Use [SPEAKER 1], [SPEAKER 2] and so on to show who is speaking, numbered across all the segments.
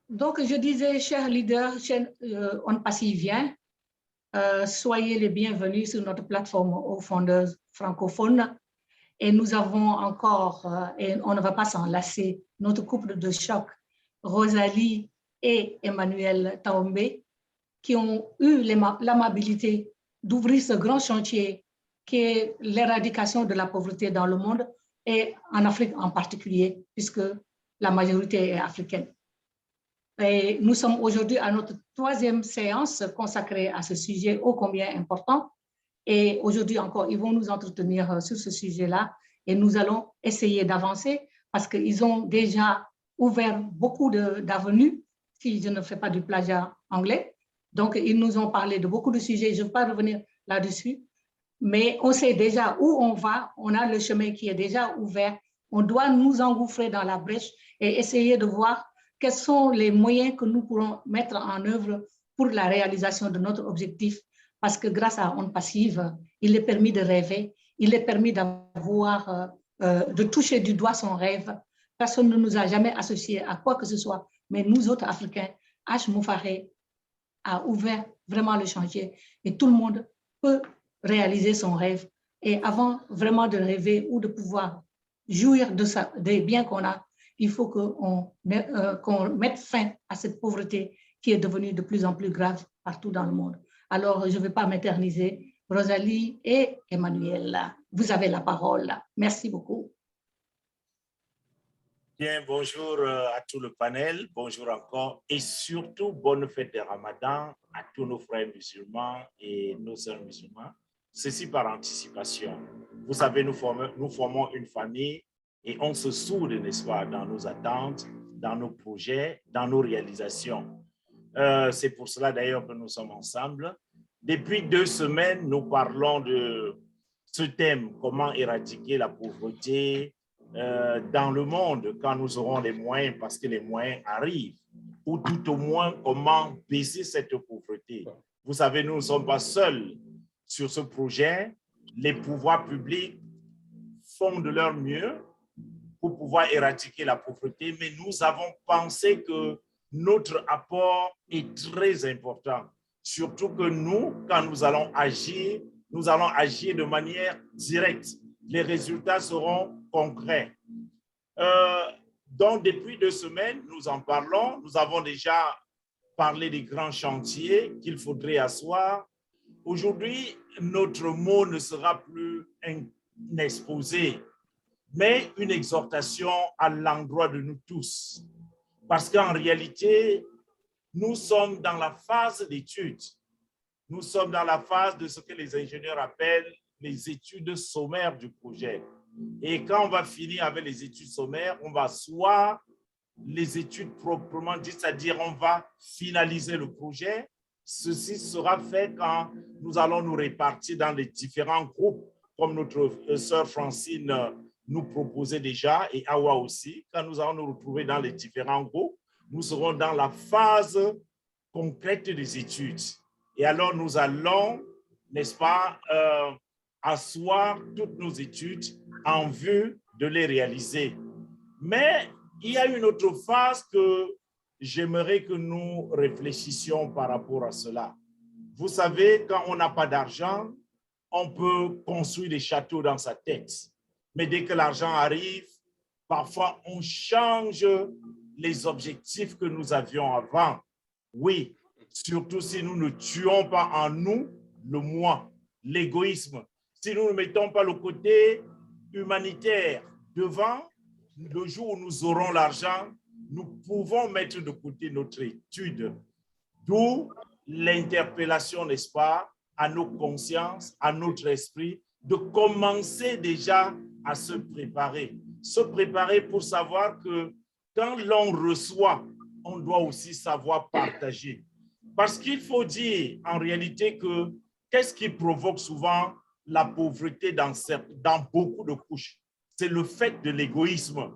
[SPEAKER 1] Donc, je disais, chers leaders, on passivien, soyez les bienvenus sur notre plateforme aux fondeurs francophones. Et nous avons encore, et on ne va pas s'en lasser, notre couple de choc, Rosalie et Emmanuel Taombé, qui ont eu l'amabilité d'ouvrir ce grand chantier qui est l'éradication de la pauvreté dans le monde et en Afrique en particulier, puisque la majorité est africaine. Et nous sommes aujourd'hui à notre 3e séance consacrée à ce sujet ô combien important. Et aujourd'hui encore, ils vont nous entretenir sur ce sujet-là et nous allons essayer d'avancer parce qu'ils ont déjà ouvert beaucoup d'avenues, si je ne fais pas du plagiat anglais. Donc, ils nous ont parlé de beaucoup de sujets. Je ne vais pas revenir là-dessus, mais on sait déjà où on va. On a le chemin qui est déjà ouvert. On doit nous engouffrer dans la brèche et essayer de voir quels sont les moyens que nous pourrons mettre en œuvre pour la réalisation de notre objectif. Parce que grâce à Onde Passive, il est permis de rêver, il est permis d'avoir, de toucher du doigt son rêve. Personne ne nous a jamais associés à quoi que ce soit, mais nous autres Africains, H. Moufaré a ouvert vraiment le chantier et tout le monde peut réaliser son rêve. Et avant vraiment de rêver ou de pouvoir jouir des biens qu'on a, il faut qu'on mette fin à cette pauvreté qui est devenue de plus en plus grave partout dans le monde. Alors, je ne vais pas m'éterniser. Rosalie et Emmanuel, vous avez la parole. Merci beaucoup.
[SPEAKER 2] Bien, bonjour à tout le panel, bonjour encore et surtout bonne fête de Ramadan à tous nos frères musulmans et nos sœurs musulmans. Ceci par anticipation. Vous savez, nous formons une famille et on se soude, n'est-ce pas, dans nos attentes, dans nos projets, dans nos réalisations. C'est pour cela d'ailleurs que nous sommes ensemble. Depuis 2 semaines, nous parlons de ce thème, comment éradiquer la pauvreté dans le monde quand nous aurons les moyens, parce que les moyens arrivent, ou tout au moins comment baisser cette pauvreté. Vous savez, nous ne sommes pas seuls sur ce projet. Les pouvoirs publics font de leur mieux pour pouvoir éradiquer la pauvreté, mais nous avons pensé que notre apport est très important. Surtout que nous, quand nous allons agir de manière directe. Les résultats seront concrets. Donc, depuis 2 semaines, nous en parlons. Nous avons déjà parlé des grands chantiers qu'il faudrait asseoir. Aujourd'hui, notre mot ne sera plus un exposé, mais une exhortation à l'endroit de nous tous. Parce qu'en réalité, nous sommes dans la phase d'études. Nous sommes dans la phase de ce que les ingénieurs appellent les études sommaires du projet. Et quand on va finir avec les études sommaires, on va asseoir les études proprement dites, c'est-à-dire on va finaliser le projet. Ceci sera fait quand nous allons nous répartir dans les différents groupes, comme notre sœur Francine nous proposait déjà, et Awa aussi. Quand nous allons nous retrouver dans les différents groupes, nous serons dans la phase concrète des études. Et alors, nous allons, n'est-ce pas, asseoir toutes nos études en vue de les réaliser. Mais il y a une autre phase que j'aimerais que nous réfléchissions par rapport à cela. Vous savez, quand on n'a pas d'argent, on peut construire des châteaux dans sa tête. Mais dès que l'argent arrive, parfois on change les objectifs que nous avions avant. Oui, surtout si nous ne tuons pas en nous le moi, l'égoïsme. Si nous ne mettons pas le côté humanitaire devant, le jour où nous aurons l'argent, nous pouvons mettre de côté notre étude. D'où l'interpellation, n'est-ce pas, à nos consciences, à notre esprit, de commencer déjà à se préparer. Se préparer pour savoir que quand l'on reçoit, on doit aussi savoir partager. Parce qu'il faut dire en réalité que qu'est-ce qui provoque souvent la pauvreté dans beaucoup de couches? C'est le fait de l'égoïsme.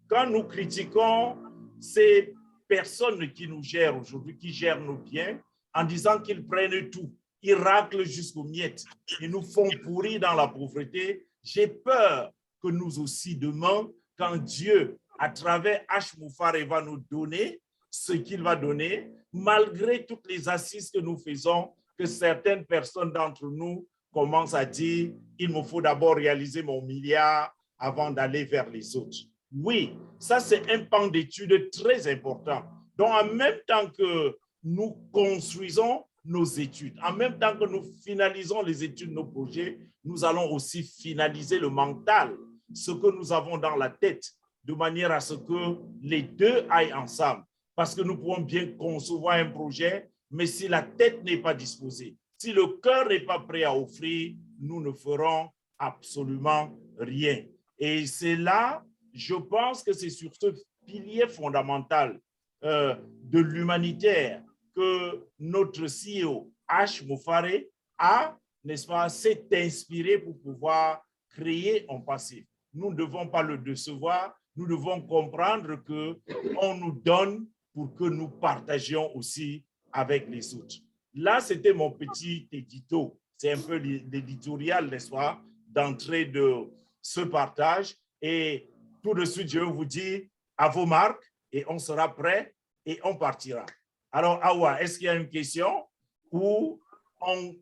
[SPEAKER 2] Quand nous critiquons ces personnes qui nous gèrent aujourd'hui, qui gèrent nos biens, en disant qu'ils prennent tout, ils raclent jusqu'aux miettes, ils nous font pourrir dans la pauvreté, j'ai peur que nous aussi demain, quand Dieu, à travers H. Moufaré, va nous donner, ce qu'il va donner, malgré toutes les assises que nous faisons, que certaines personnes d'entre nous commencent à dire « il me faut d'abord réaliser mon milliard avant d'aller vers les autres ». Oui, ça c'est un pan d'études très important. Donc en même temps que nous construisons nos études, en même temps que nous finalisons les études, nos projets, nous allons aussi finaliser le mental, ce que nous avons dans la tête, de manière à ce que les deux aillent ensemble. Parce que nous pouvons bien concevoir un projet, mais si la tête n'est pas disposée, si le cœur n'est pas prêt à offrir, nous ne ferons absolument rien. Et c'est là, je pense que c'est sur ce pilier fondamental de l'humanitaire que notre CEO, H. Mofare, a, n'est-ce pas, s'est inspiré pour pouvoir créer un passif. Nous ne devons pas le décevoir, nous devons comprendre qu'on nous donne pour que nous partagions aussi avec les autres. Là, c'était mon petit édito. C'est un peu l'éditorial, n'est-ce pas, d'entrée de ce partage. Et tout de suite, je vais vous dire à vos marques et on sera prêt et on partira. Alors, Awa, est-ce qu'il y a une question ou on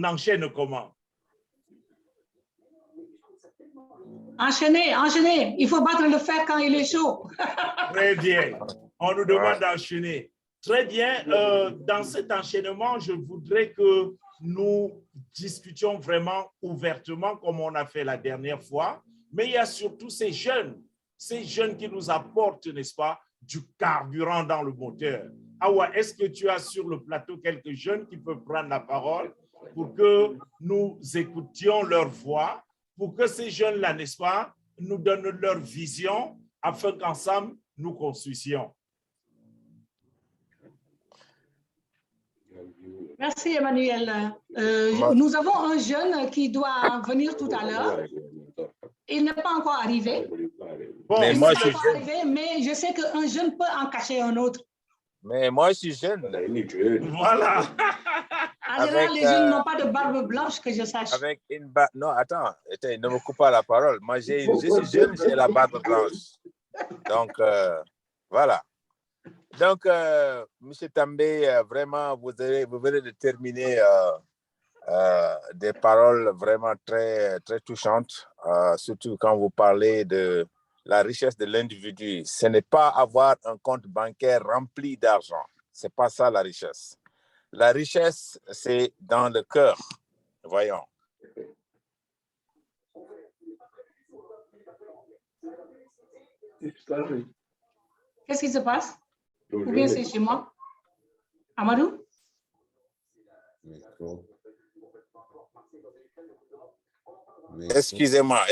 [SPEAKER 2] enchaîne comment?
[SPEAKER 1] Enchaînez, enchaînez. Il faut battre le fer quand il est chaud.
[SPEAKER 2] Très bien. On nous demande d'enchaîner. Très bien. Dans cet enchaînement, je voudrais que nous discutions vraiment ouvertement comme on a fait la dernière fois. Mais il y a surtout ces jeunes qui nous apportent, n'est-ce pas, du carburant dans le moteur. Awa, est-ce que tu as sur le plateau quelques jeunes qui peuvent prendre la parole pour que nous écoutions leur voix, pour que ces jeunes-là, n'est-ce pas, nous donnent leur vision afin qu'ensemble, nous construisions.
[SPEAKER 1] Merci, Emmanuel. Nous avons un jeune qui doit venir tout à l'heure. Il n'est pas encore arrivé.
[SPEAKER 3] Bon, mais moi, je suis
[SPEAKER 1] jeune. Arrivé, mais je sais qu'un jeune peut en cacher un autre.
[SPEAKER 3] Mais moi, je suis jeune.
[SPEAKER 2] Voilà.
[SPEAKER 1] En général, les jeunes n'ont pas de barbe blanche, que je sache.
[SPEAKER 3] Avec une barbe... Non, attends, ne me coupe pas la parole. Moi, je suis jeune, j'ai la barbe blanche. Donc, voilà. Donc, M. Tambay, vraiment, vous venez de terminer des paroles vraiment très, très touchantes, surtout quand vous parlez de la richesse de l'individu. Ce n'est pas avoir un compte bancaire rempli d'argent. Ce n'est pas ça la richesse. La richesse, c'est dans le cœur. Voyons.
[SPEAKER 1] Qu'est-ce qui se passe? Ou bien c'est chez moi? Amadou?
[SPEAKER 3] Excusez-moi.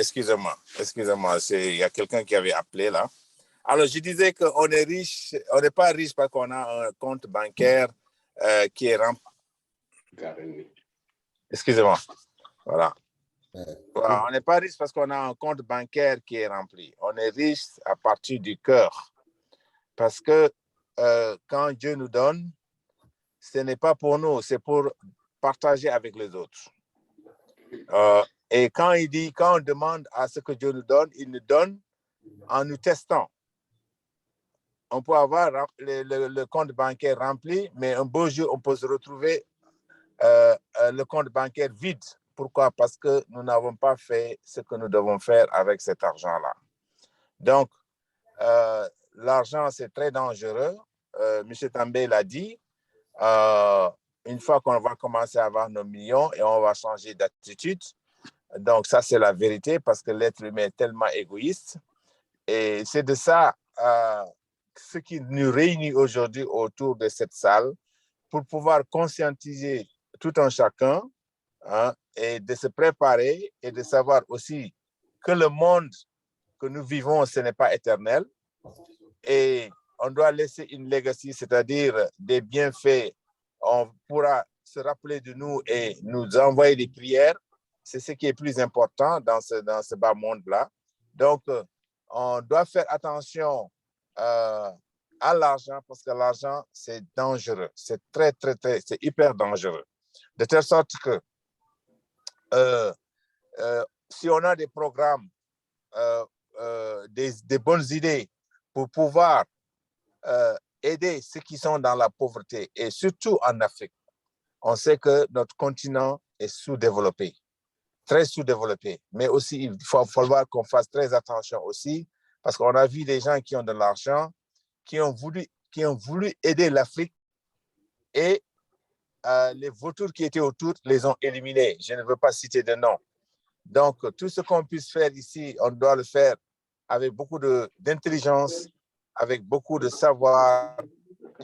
[SPEAKER 3] Il y a quelqu'un qui avait appelé là. Alors, je disais qu'on est riche, on n'est pas riche parce qu'on a un compte bancaire qui est rempli. Excusez-moi. Voilà. Voilà. On n'est pas riche parce qu'on a un compte bancaire qui est rempli. On est riche à partir du cœur. Parce que quand Dieu nous donne, ce n'est pas pour nous, c'est pour partager avec les autres. Et quand on demande à ce que Dieu nous donne, il nous donne en nous testant. On peut avoir le compte bancaire rempli, mais un beau jour, on peut se retrouver le compte bancaire vide. Pourquoi? Parce que nous n'avons pas fait ce que nous devons faire avec cet argent-là. Donc, l'argent, c'est très dangereux. M. Tambay l'a dit. Une fois qu'on va commencer à avoir nos millions et on va changer d'attitude. Donc, ça, c'est la vérité parce que l'être humain est tellement égoïste. Et c'est de ça ce qui nous réunit aujourd'hui autour de cette salle pour pouvoir conscientiser tout un chacun et de se préparer et de savoir aussi que le monde que nous vivons, ce n'est pas éternel. Et on doit laisser une legacy, c'est-à-dire des bienfaits. On pourra se rappeler de nous et nous envoyer des prières. C'est ce qui est plus important dans ce bas monde-là. Donc, on doit faire attention à l'argent parce que l'argent, c'est dangereux. C'est très, très, très, c'est hyper dangereux. De telle sorte que si on a des programmes, des bonnes idées pour pouvoir aider ceux qui sont dans la pauvreté, et surtout en Afrique. On sait que notre continent est sous-développé, très sous-développé. Mais aussi, il faut falloir qu'on fasse très attention aussi, parce qu'on a vu des gens qui ont de l'argent, qui ont voulu aider l'Afrique, et les vautours qui étaient autour les ont éliminés. Je ne veux pas citer de nom. Donc, tout ce qu'on puisse faire ici, on doit le faire avec beaucoup d'intelligence, avec beaucoup de savoir,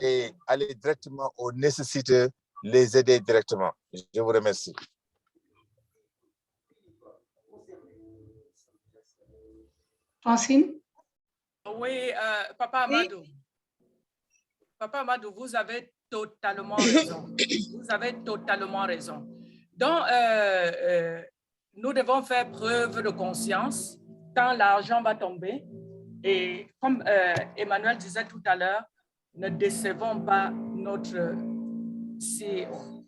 [SPEAKER 3] et aller directement aux nécessiteux, les aider directement. Je vous remercie.
[SPEAKER 1] Francine?
[SPEAKER 4] Oui, Papa Amadou. Oui. Papa Amadou, vous avez totalement raison. Vous avez totalement raison. Donc, nous devons faire preuve de conscience quand l'argent va tomber. Et comme Emmanuel disait tout à l'heure, ne décevons pas notre CEO.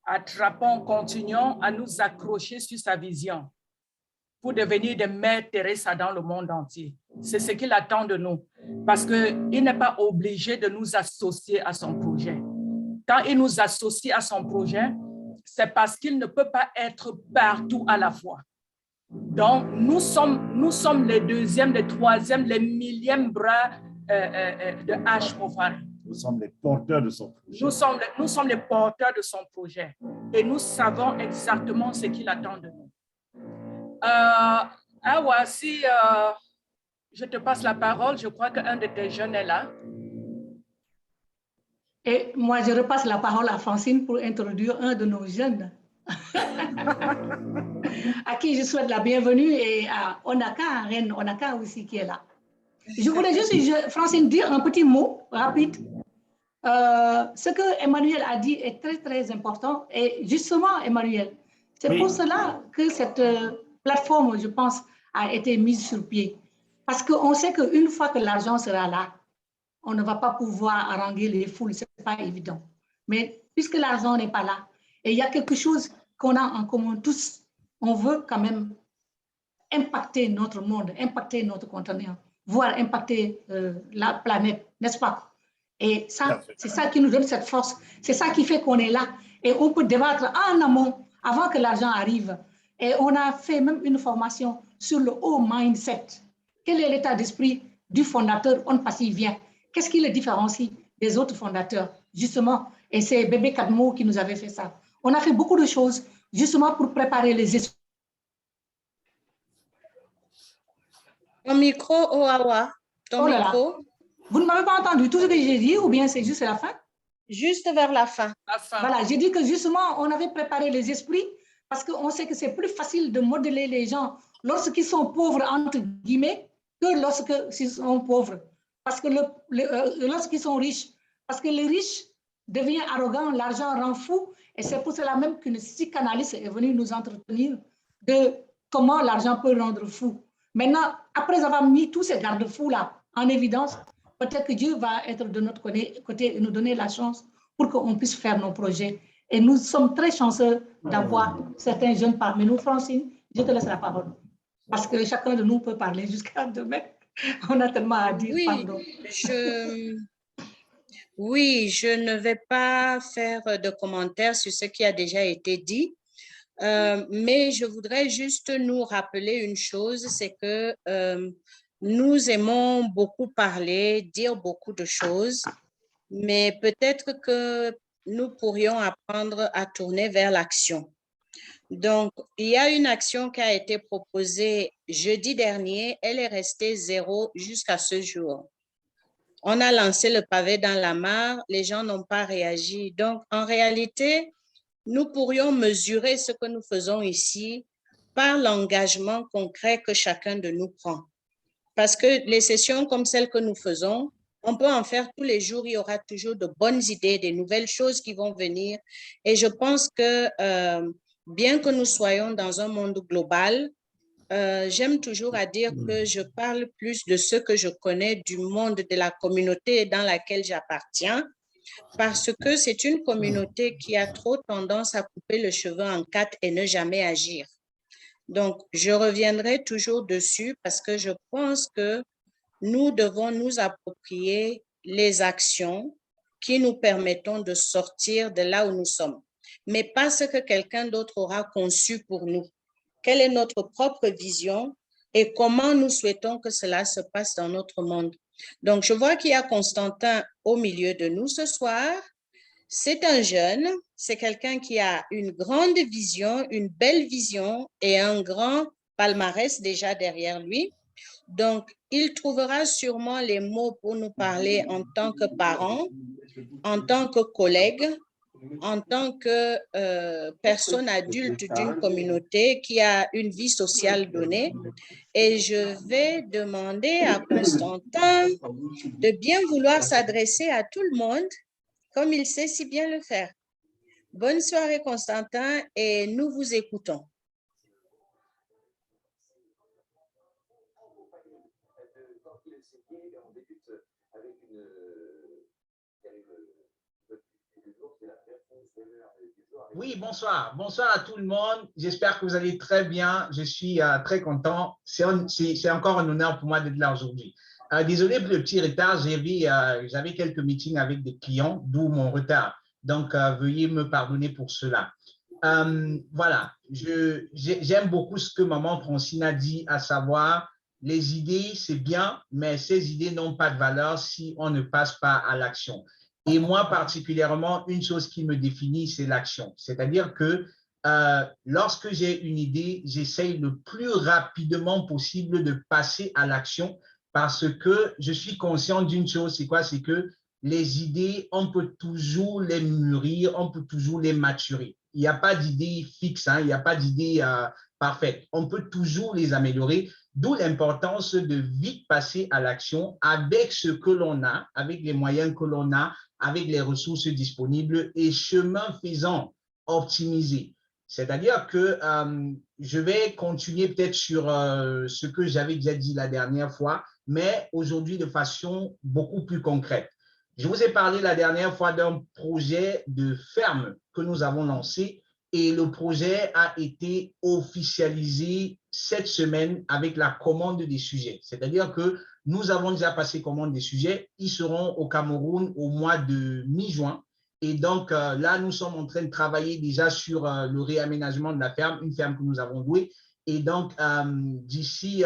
[SPEAKER 4] Attrapons, continuons à nous accrocher sur sa vision pour devenir des Mères Teresa dans le monde entier. C'est ce qu'il attend de nous, parce qu'il n'est pas obligé de nous associer à son projet. Quand il nous associe à son projet, c'est parce qu'il ne peut pas être partout à la fois. Donc, nous sommes les deuxièmes, les troisièmes, les millièmes bras de H. Mofari.
[SPEAKER 2] Nous sommes les porteurs de son projet.
[SPEAKER 4] Nous sommes les porteurs de son projet. Et nous savons exactement ce qu'il attend de nous. Awa, si je te passe la parole, je crois qu'un de tes jeunes est là.
[SPEAKER 1] Et moi, je repasse la parole à Francine pour introduire un de nos jeunes. À qui je souhaite la bienvenue, et à Onaka, Reine Onaka aussi qui est là. Je voulais juste, Francine, dire un petit mot rapide. Ce que Emmanuel a dit est très, très important. Et justement, Emmanuel, c'est pour cela que cette plateforme, je pense, a été mise sur pied. Parce qu'on sait qu'une fois que l'argent sera là, on ne va pas pouvoir haranguer les foules, ce n'est pas évident. Mais puisque l'argent n'est pas là, et il y a quelque chose qu'on a en commun tous, on veut quand même impacter notre monde, impacter notre continent, voire impacter la planète, n'est-ce pas? Et ça, c'est ça qui nous donne cette force, c'est ça qui fait qu'on est là. Et on peut débattre en amont, avant que l'argent arrive. Et on a fait même une formation sur le haut mindset. Quel est l'état d'esprit du fondateur onpacivien? Qu'est-ce qui le différencie des autres fondateurs? Justement, et c'est Bébé Kadmo qui nous avait fait ça. On a fait beaucoup de choses justement pour préparer les esprits.
[SPEAKER 5] Ton micro, Oawa, ton micro.
[SPEAKER 1] Vous ne m'avez pas entendu tout ce que j'ai dit, ou bien c'est juste la fin?
[SPEAKER 5] Juste vers la fin.
[SPEAKER 1] Voilà, j'ai dit que justement, on avait préparé les esprits parce qu'on sait que c'est plus facile de modeler les gens lorsqu'ils sont pauvres, entre guillemets, que lorsqu'ils sont pauvres. Parce que lorsqu'ils sont riches, parce que le riche devient arrogant, l'argent rend fou, et c'est pour cela même qu'une psychanalyste est venue nous entretenir de comment l'argent peut rendre fou. Maintenant, après avoir mis tous ces garde-fous-là en évidence, peut-être que Dieu va être de notre côté et nous donner la chance pour qu'on puisse faire nos projets. Et nous sommes très chanceux d'avoir certains jeunes parmi nous. Francine, je te laisse la parole. Parce que chacun de nous peut parler jusqu'à demain. On a tellement à dire.
[SPEAKER 5] Oui,
[SPEAKER 1] pardon.
[SPEAKER 5] Oui, je ne vais pas faire de commentaires sur ce qui a déjà été dit, mais je voudrais juste nous rappeler une chose, c'est que nous aimons beaucoup parler, dire beaucoup de choses, mais peut-être que nous pourrions apprendre à tourner vers l'action. Donc, il y a une action qui a été proposée jeudi dernier, elle est restée 0 jusqu'à ce jour. On a lancé le pavé dans la mare, les gens n'ont pas réagi. Donc, en réalité, nous pourrions mesurer ce que nous faisons ici par l'engagement concret que chacun de nous prend. Parce que les sessions comme celles que nous faisons, on peut en faire tous les jours, il y aura toujours de bonnes idées, des nouvelles choses qui vont venir. Et je pense que bien que nous soyons dans un monde global, j'aime toujours à dire que je parle plus de ce que je connais du monde de la communauté dans laquelle j'appartiens, parce que c'est une communauté qui a trop tendance à couper le cheveu en 4 et ne jamais agir. Donc, je reviendrai toujours dessus parce que je pense que nous devons nous approprier les actions qui nous permettront de sortir de là où nous sommes, mais pas ce que quelqu'un d'autre aura conçu pour nous. Quelle est notre propre vision et comment nous souhaitons que cela se passe dans notre monde. Donc, je vois qu'il y a Constantin au milieu de nous ce soir. C'est un jeune, c'est quelqu'un qui a une grande vision, une belle vision et un grand palmarès déjà derrière lui. Donc, il trouvera sûrement les mots pour nous parler en tant que parent, en tant que collègue, en tant que personne adulte d'une communauté qui a une vie sociale donnée. Et je vais demander à Constantin de bien vouloir s'adresser à tout le monde comme il sait si bien le faire. Bonne soirée, Constantin, et nous vous écoutons.
[SPEAKER 6] Oui, bonsoir. Bonsoir à tout le monde. J'espère que vous allez très bien. Je suis très content. C'est encore un honneur pour moi d'être là aujourd'hui. Désolé pour le petit retard. J'avais quelques meetings avec des clients, d'où mon retard. Donc, veuillez me pardonner pour cela. Voilà, j'aime beaucoup ce que maman Francine a dit, à savoir, les idées, c'est bien, mais ces idées n'ont pas de valeur si on ne passe pas à l'action. Et moi, particulièrement, une chose qui me définit, c'est l'action. C'est-à-dire que lorsque j'ai une idée, j'essaye le plus rapidement possible de passer à l'action parce que je suis conscient d'une chose, c'est quoi? C'est que les idées, on peut toujours les mûrir, on peut toujours les maturer. Il n'y a pas d'idée fixe, hein, il n'y a pas d'idée parfaite. On peut toujours les améliorer, d'où l'importance de vite passer à l'action avec ce que l'on a, avec les moyens que l'on a, avec les ressources disponibles et chemin faisant, optimiser. C'est-à-dire que je vais continuer peut-être sur ce que j'avais déjà dit la dernière fois, mais aujourd'hui de façon beaucoup plus concrète. Je vous ai parlé la dernière fois d'un projet de ferme que nous avons lancé et le projet a été officialisé cette semaine avec la commande des sujets. C'est-à-dire que nous avons déjà passé commande des sujets. Ils seront au Cameroun au mois de mi-juin. Et donc là, nous sommes en train de travailler déjà sur le réaménagement de la ferme, une ferme que nous avons louée. Et donc, d'ici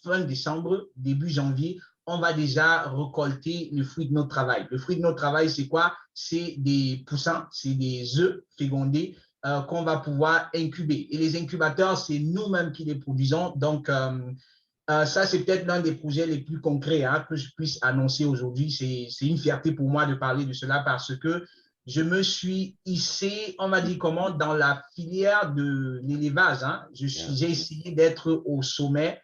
[SPEAKER 6] fin décembre, début janvier, on va déjà récolter le fruit de notre travail. Le fruit de notre travail, c'est quoi? C'est des poussins, c'est des œufs fécondés qu'on va pouvoir incuber. Et les incubateurs, c'est nous-mêmes qui les produisons. Donc, ça, c'est peut-être l'un des projets les plus concrets que je puisse annoncer aujourd'hui. C'est une fierté pour moi de parler de cela parce que je me suis hissé, on m'a dit comment, dans la filière de l'élevage. J'ai essayé d'être au sommet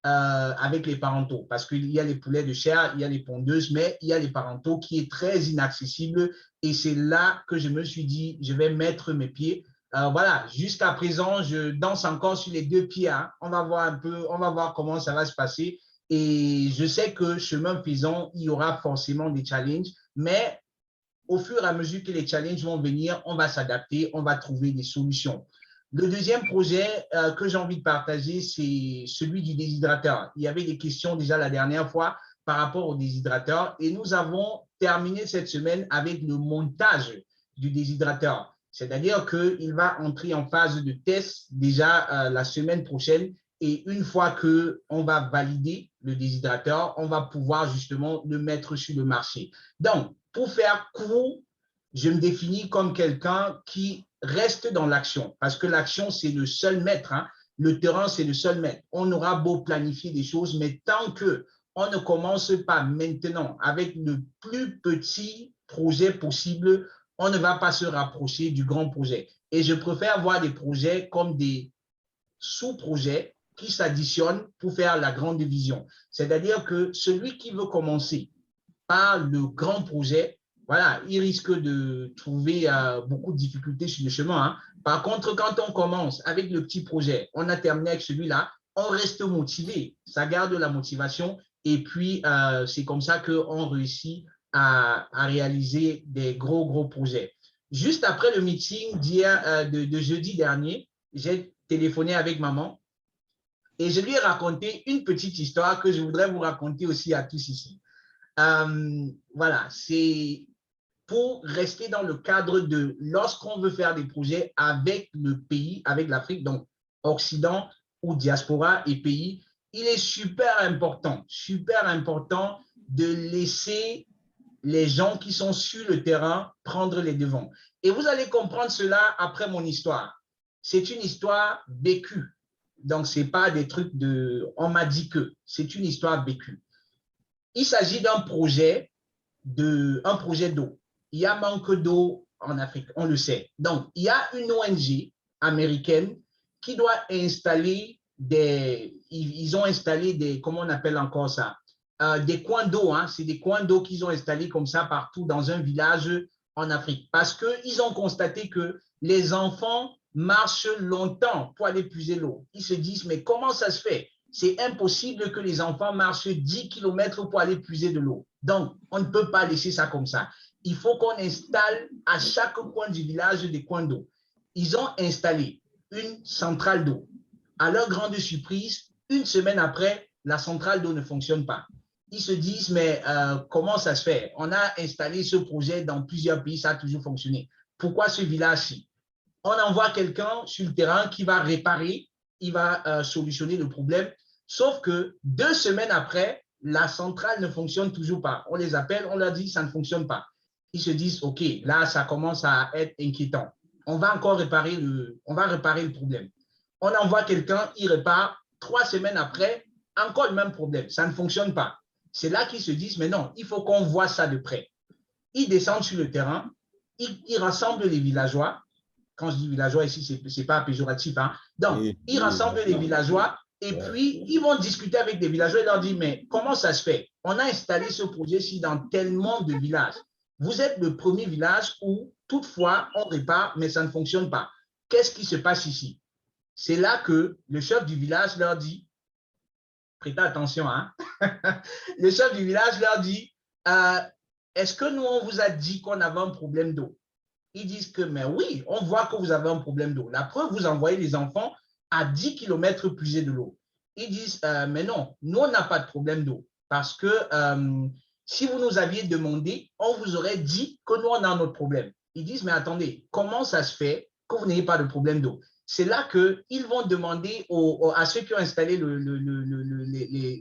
[SPEAKER 6] avec les parentaux parce qu'il y a les poulets de chair, il y a les pondeuses, mais il y a les parentaux qui est très inaccessible et c'est là que je me suis dit, je vais mettre mes pieds. Voilà, jusqu'à présent, je danse encore sur les deux pieds. On va voir un peu, on va voir comment ça va se passer. Et je sais que chemin faisant, il y aura forcément des challenges, mais au fur et à mesure que les challenges vont venir, on va s'adapter, on va trouver des solutions. Le deuxième projet que j'ai envie de partager, c'est celui du déshydrateur. Il y avait des questions déjà la dernière fois par rapport au déshydrateur et nous avons terminé cette semaine avec le montage du déshydrateur. C'est-à-dire qu'il va entrer en phase de test déjà la semaine prochaine et une fois qu'on va valider le déshydrateur, on va pouvoir justement le mettre sur le marché. Donc, pour faire court, je me définis comme quelqu'un qui reste dans l'action parce que l'action, c'est le seul maître. Le terrain, c'est le seul maître. On aura beau planifier des choses, mais tant qu'on ne commence pas maintenant avec le plus petit projet possible, on ne va pas se rapprocher du grand projet. Et je préfère voir des projets comme des sous-projets qui s'additionnent pour faire la grande vision. C'est-à-dire que celui qui veut commencer par le grand projet, voilà, il risque de trouver beaucoup de difficultés sur le chemin. Par contre, quand on commence avec le petit projet, on a terminé avec celui-là, on reste motivé, ça garde la motivation et puis c'est comme ça qu'on réussit à réaliser des gros projets. Juste après le meeting de jeudi dernier, j'ai téléphoné avec maman et je lui ai raconté une petite histoire que je voudrais vous raconter aussi à tous ici. Voilà, c'est pour rester dans le cadre de lorsqu'on veut faire des projets avec le pays, avec l'Afrique, donc Occident ou diaspora et pays, il est super important de laisser les gens qui sont sur le terrain prendre les devants. Et vous allez comprendre cela après mon histoire. C'est une histoire vécue. Donc, ce n'est pas des trucs de « on m'a dit que », c'est une histoire vécue. Il s'agit d'un projet d'eau. Il y a manque d'eau en Afrique, on le sait. Donc, il y a une ONG américaine qui doit installer ils ont installé des, comment on appelle encore ça, des coins d'eau, hein, c'est des coins d'eau qu'ils ont installés comme ça partout dans un village en Afrique. Parce qu'ils ont constaté que les enfants marchent longtemps pour aller puiser l'eau. Ils se disent, mais comment ça se fait? C'est impossible que les enfants marchent 10 km pour aller puiser de l'eau. Donc, on ne peut pas laisser ça comme ça. Il faut qu'on installe à chaque coin du village des coins d'eau. Ils ont installé une centrale d'eau. À leur grande surprise, une semaine après, la centrale d'eau ne fonctionne pas. Ils se disent, mais comment ça se fait? On a installé ce projet dans plusieurs pays, ça a toujours fonctionné. Pourquoi ce village-ci? On envoie quelqu'un sur le terrain qui va réparer, il va solutionner le problème. Sauf que 2 semaines après, la centrale ne fonctionne toujours pas. On les appelle, on leur dit, ça ne fonctionne pas. Ils se disent, OK, là, ça commence à être inquiétant. On va encore réparer le problème. On envoie quelqu'un, il répare. 3 semaines après, encore le même problème. Ça ne fonctionne pas. C'est là qu'ils se disent, mais non, il faut qu'on voit ça de près. Ils descendent sur le terrain, ils rassemblent les villageois. Quand je dis villageois ici, ce n'est pas péjoratif. Hein? Donc, ils rassemblent les villageois et puis ils vont discuter avec des villageois et leur dire, mais comment ça se fait? On a installé ce projet-ci dans tellement de villages. Vous êtes le premier village où, toutefois, on répare, mais ça ne fonctionne pas. Qu'est-ce qui se passe ici? C'est là que le chef du village leur dit, prêtez attention, hein? Le chef du village leur dit, est-ce que nous, on vous a dit qu'on avait un problème d'eau? Ils disent que, mais oui, on voit que vous avez un problème d'eau. La preuve, vous envoyez les enfants à 10 km puiser de l'eau. Ils disent, mais non, nous, on n'a pas de problème d'eau. Parce que si vous nous aviez demandé, on vous aurait dit que nous, on a notre problème. Ils disent, mais attendez, comment ça se fait que vous n'ayez pas de problème d'eau? C'est là qu'ils vont demander à ceux qui ont installé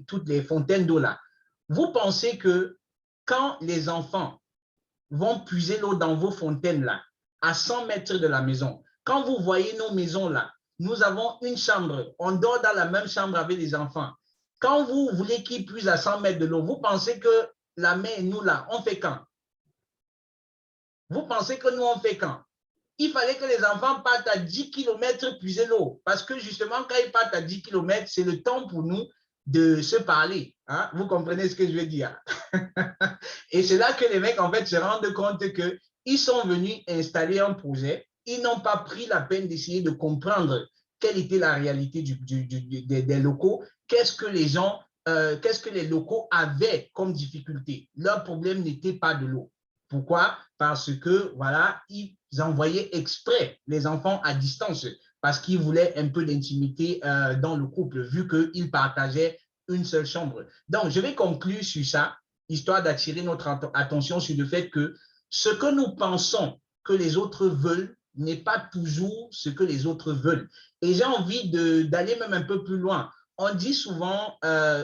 [SPEAKER 6] toutes les fontaines d'eau là. Vous pensez que quand les enfants vont puiser l'eau dans vos fontaines là, à 100 mètres de la maison, quand vous voyez nos maisons là, nous avons une chambre, on dort dans la même chambre avec les enfants. Quand vous voulez qu'ils puisent à 100 mètres de l'eau, vous pensez que la mer et nous là, on fait quand? Vous pensez que nous, on fait quand? Il fallait que les enfants partent à 10 km puiser l'eau. Parce que justement, quand ils partent à 10 km, c'est le temps pour nous de se parler. Hein? Vous comprenez ce que je veux dire? Et c'est là que les mecs, en fait, se rendent compte qu'ils sont venus installer un projet. Ils n'ont pas pris la peine d'essayer de comprendre quelle était la réalité des locaux. Qu'est-ce que les locaux avaient comme difficulté? Leur problème n'était pas de l'eau. Pourquoi? Parce que, voilà, ils envoyaient exprès les enfants à distance parce qu'ils voulaient un peu d'intimité dans le couple, vu qu'ils partageaient une seule chambre. Donc, je vais conclure sur ça, histoire d'attirer notre attention sur le fait que ce que nous pensons que les autres veulent n'est pas toujours ce que les autres veulent. Et j'ai envie d'aller même un peu plus loin. On dit souvent,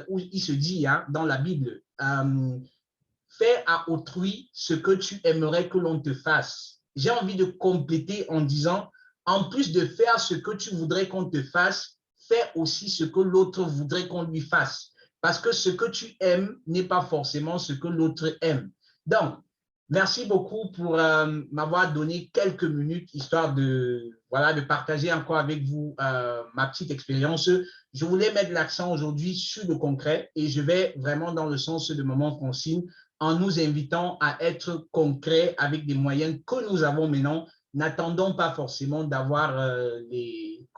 [SPEAKER 6] ou il se dit hein, dans la Bible, fais à autrui ce que tu aimerais que l'on te fasse. J'ai envie de compléter en disant, en plus de faire ce que tu voudrais qu'on te fasse, fais aussi ce que l'autre voudrait qu'on lui fasse. Parce que ce que tu aimes n'est pas forcément ce que l'autre aime. Donc, merci beaucoup pour m'avoir donné quelques minutes, histoire de partager encore avec vous ma petite expérience. Je voulais mettre l'accent aujourd'hui sur le concret et je vais vraiment dans le sens de Maman Francine en nous invitant à être concret avec des moyens que nous avons maintenant. N'attendons pas forcément d'avoir les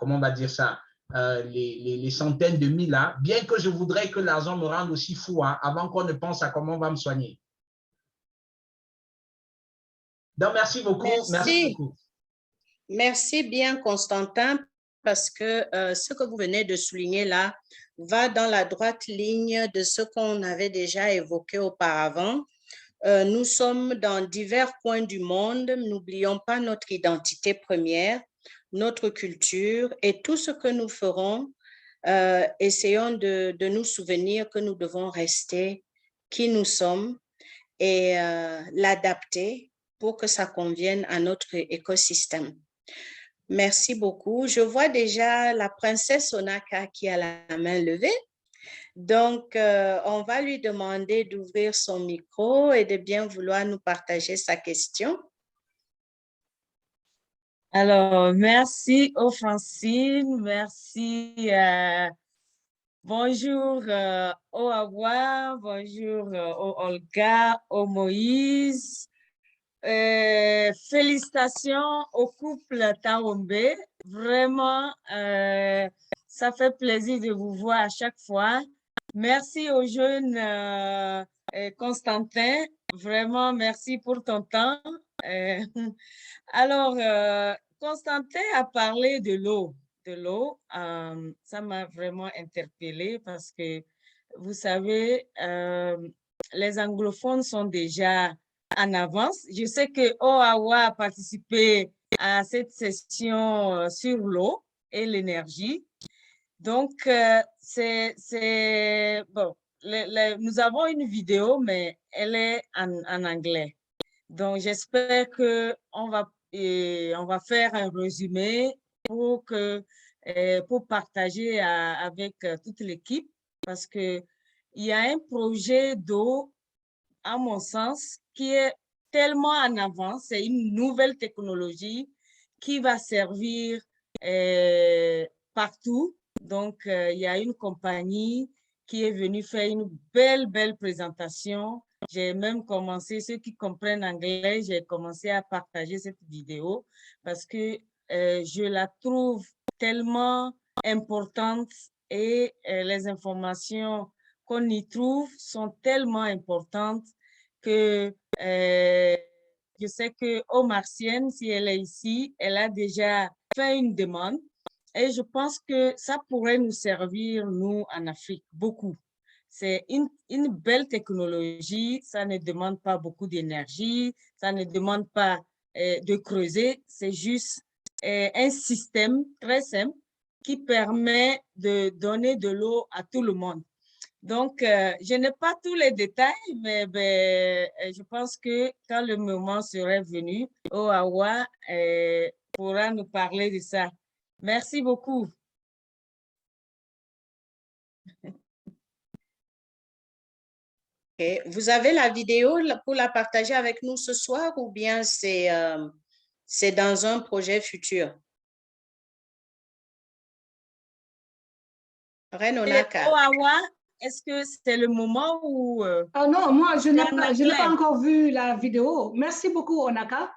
[SPEAKER 6] centaines de mille là, bien que je voudrais que l'argent me rende aussi fou hein, avant qu'on ne pense à comment on va me soigner. Donc, merci beaucoup. Merci beaucoup.
[SPEAKER 5] Merci bien, Constantin, parce que ce que vous venez de souligner là va dans la droite ligne de ce qu'on avait déjà évoqué auparavant. Nous sommes dans divers coins du monde. N'oublions pas notre identité première, notre culture et tout ce que nous ferons. Essayons de nous souvenir que nous devons rester qui nous sommes et l'adapter pour que ça convienne à notre écosystème. Merci beaucoup. Je vois déjà la princesse Onaka qui a la main levée. Donc, on va lui demander d'ouvrir son micro et de bien vouloir nous partager sa question.
[SPEAKER 7] Alors, merci aux Francine, merci. Bonjour au Awa, bonjour au Olga, au Moïse. Félicitations au couple Taombe. Vraiment, ça fait plaisir de vous voir à chaque fois. Merci au jeune Constantin. Vraiment, merci pour ton temps. Alors, Constantin a parlé de l'eau. Ça m'a vraiment interpellée parce que, vous savez, les anglophones sont déjà en avance. Je sais que OAWA a participé à cette session sur l'eau et l'énergie. Donc, bon, nous avons une vidéo, mais elle est en anglais. Donc, j'espère qu'on va faire un résumé pour partager avec toute l'équipe parce qu'il y a un projet d'eau, à mon sens, qui est tellement en avance. C'est une nouvelle technologie qui va servir partout. Donc, il y a une compagnie qui est venue faire une belle présentation. J'ai même commencé, ceux qui comprennent anglais, j'ai commencé à partager cette vidéo parce que je la trouve tellement importante et les informations qu'on y trouve sont tellement importantes que je sais que Martienne, si elle est ici, elle a déjà fait une demande et je pense que ça pourrait nous servir, nous, en Afrique, beaucoup. C'est une belle technologie, ça ne demande pas beaucoup d'énergie, ça ne demande pas de creuser, c'est juste un système très simple qui permet de donner de l'eau à tout le monde. Donc, je n'ai pas tous les détails, mais je pense que quand le moment serait venu, OAWA pourra nous parler de ça. Merci beaucoup.
[SPEAKER 5] Okay. Vous avez la vidéo pour la partager avec nous ce soir ou bien c'est dans un projet futur? Renonaka.
[SPEAKER 7] Est-ce que c'est le moment où...
[SPEAKER 1] non, moi, je n'ai pas encore vu la vidéo. Merci beaucoup, Onaka.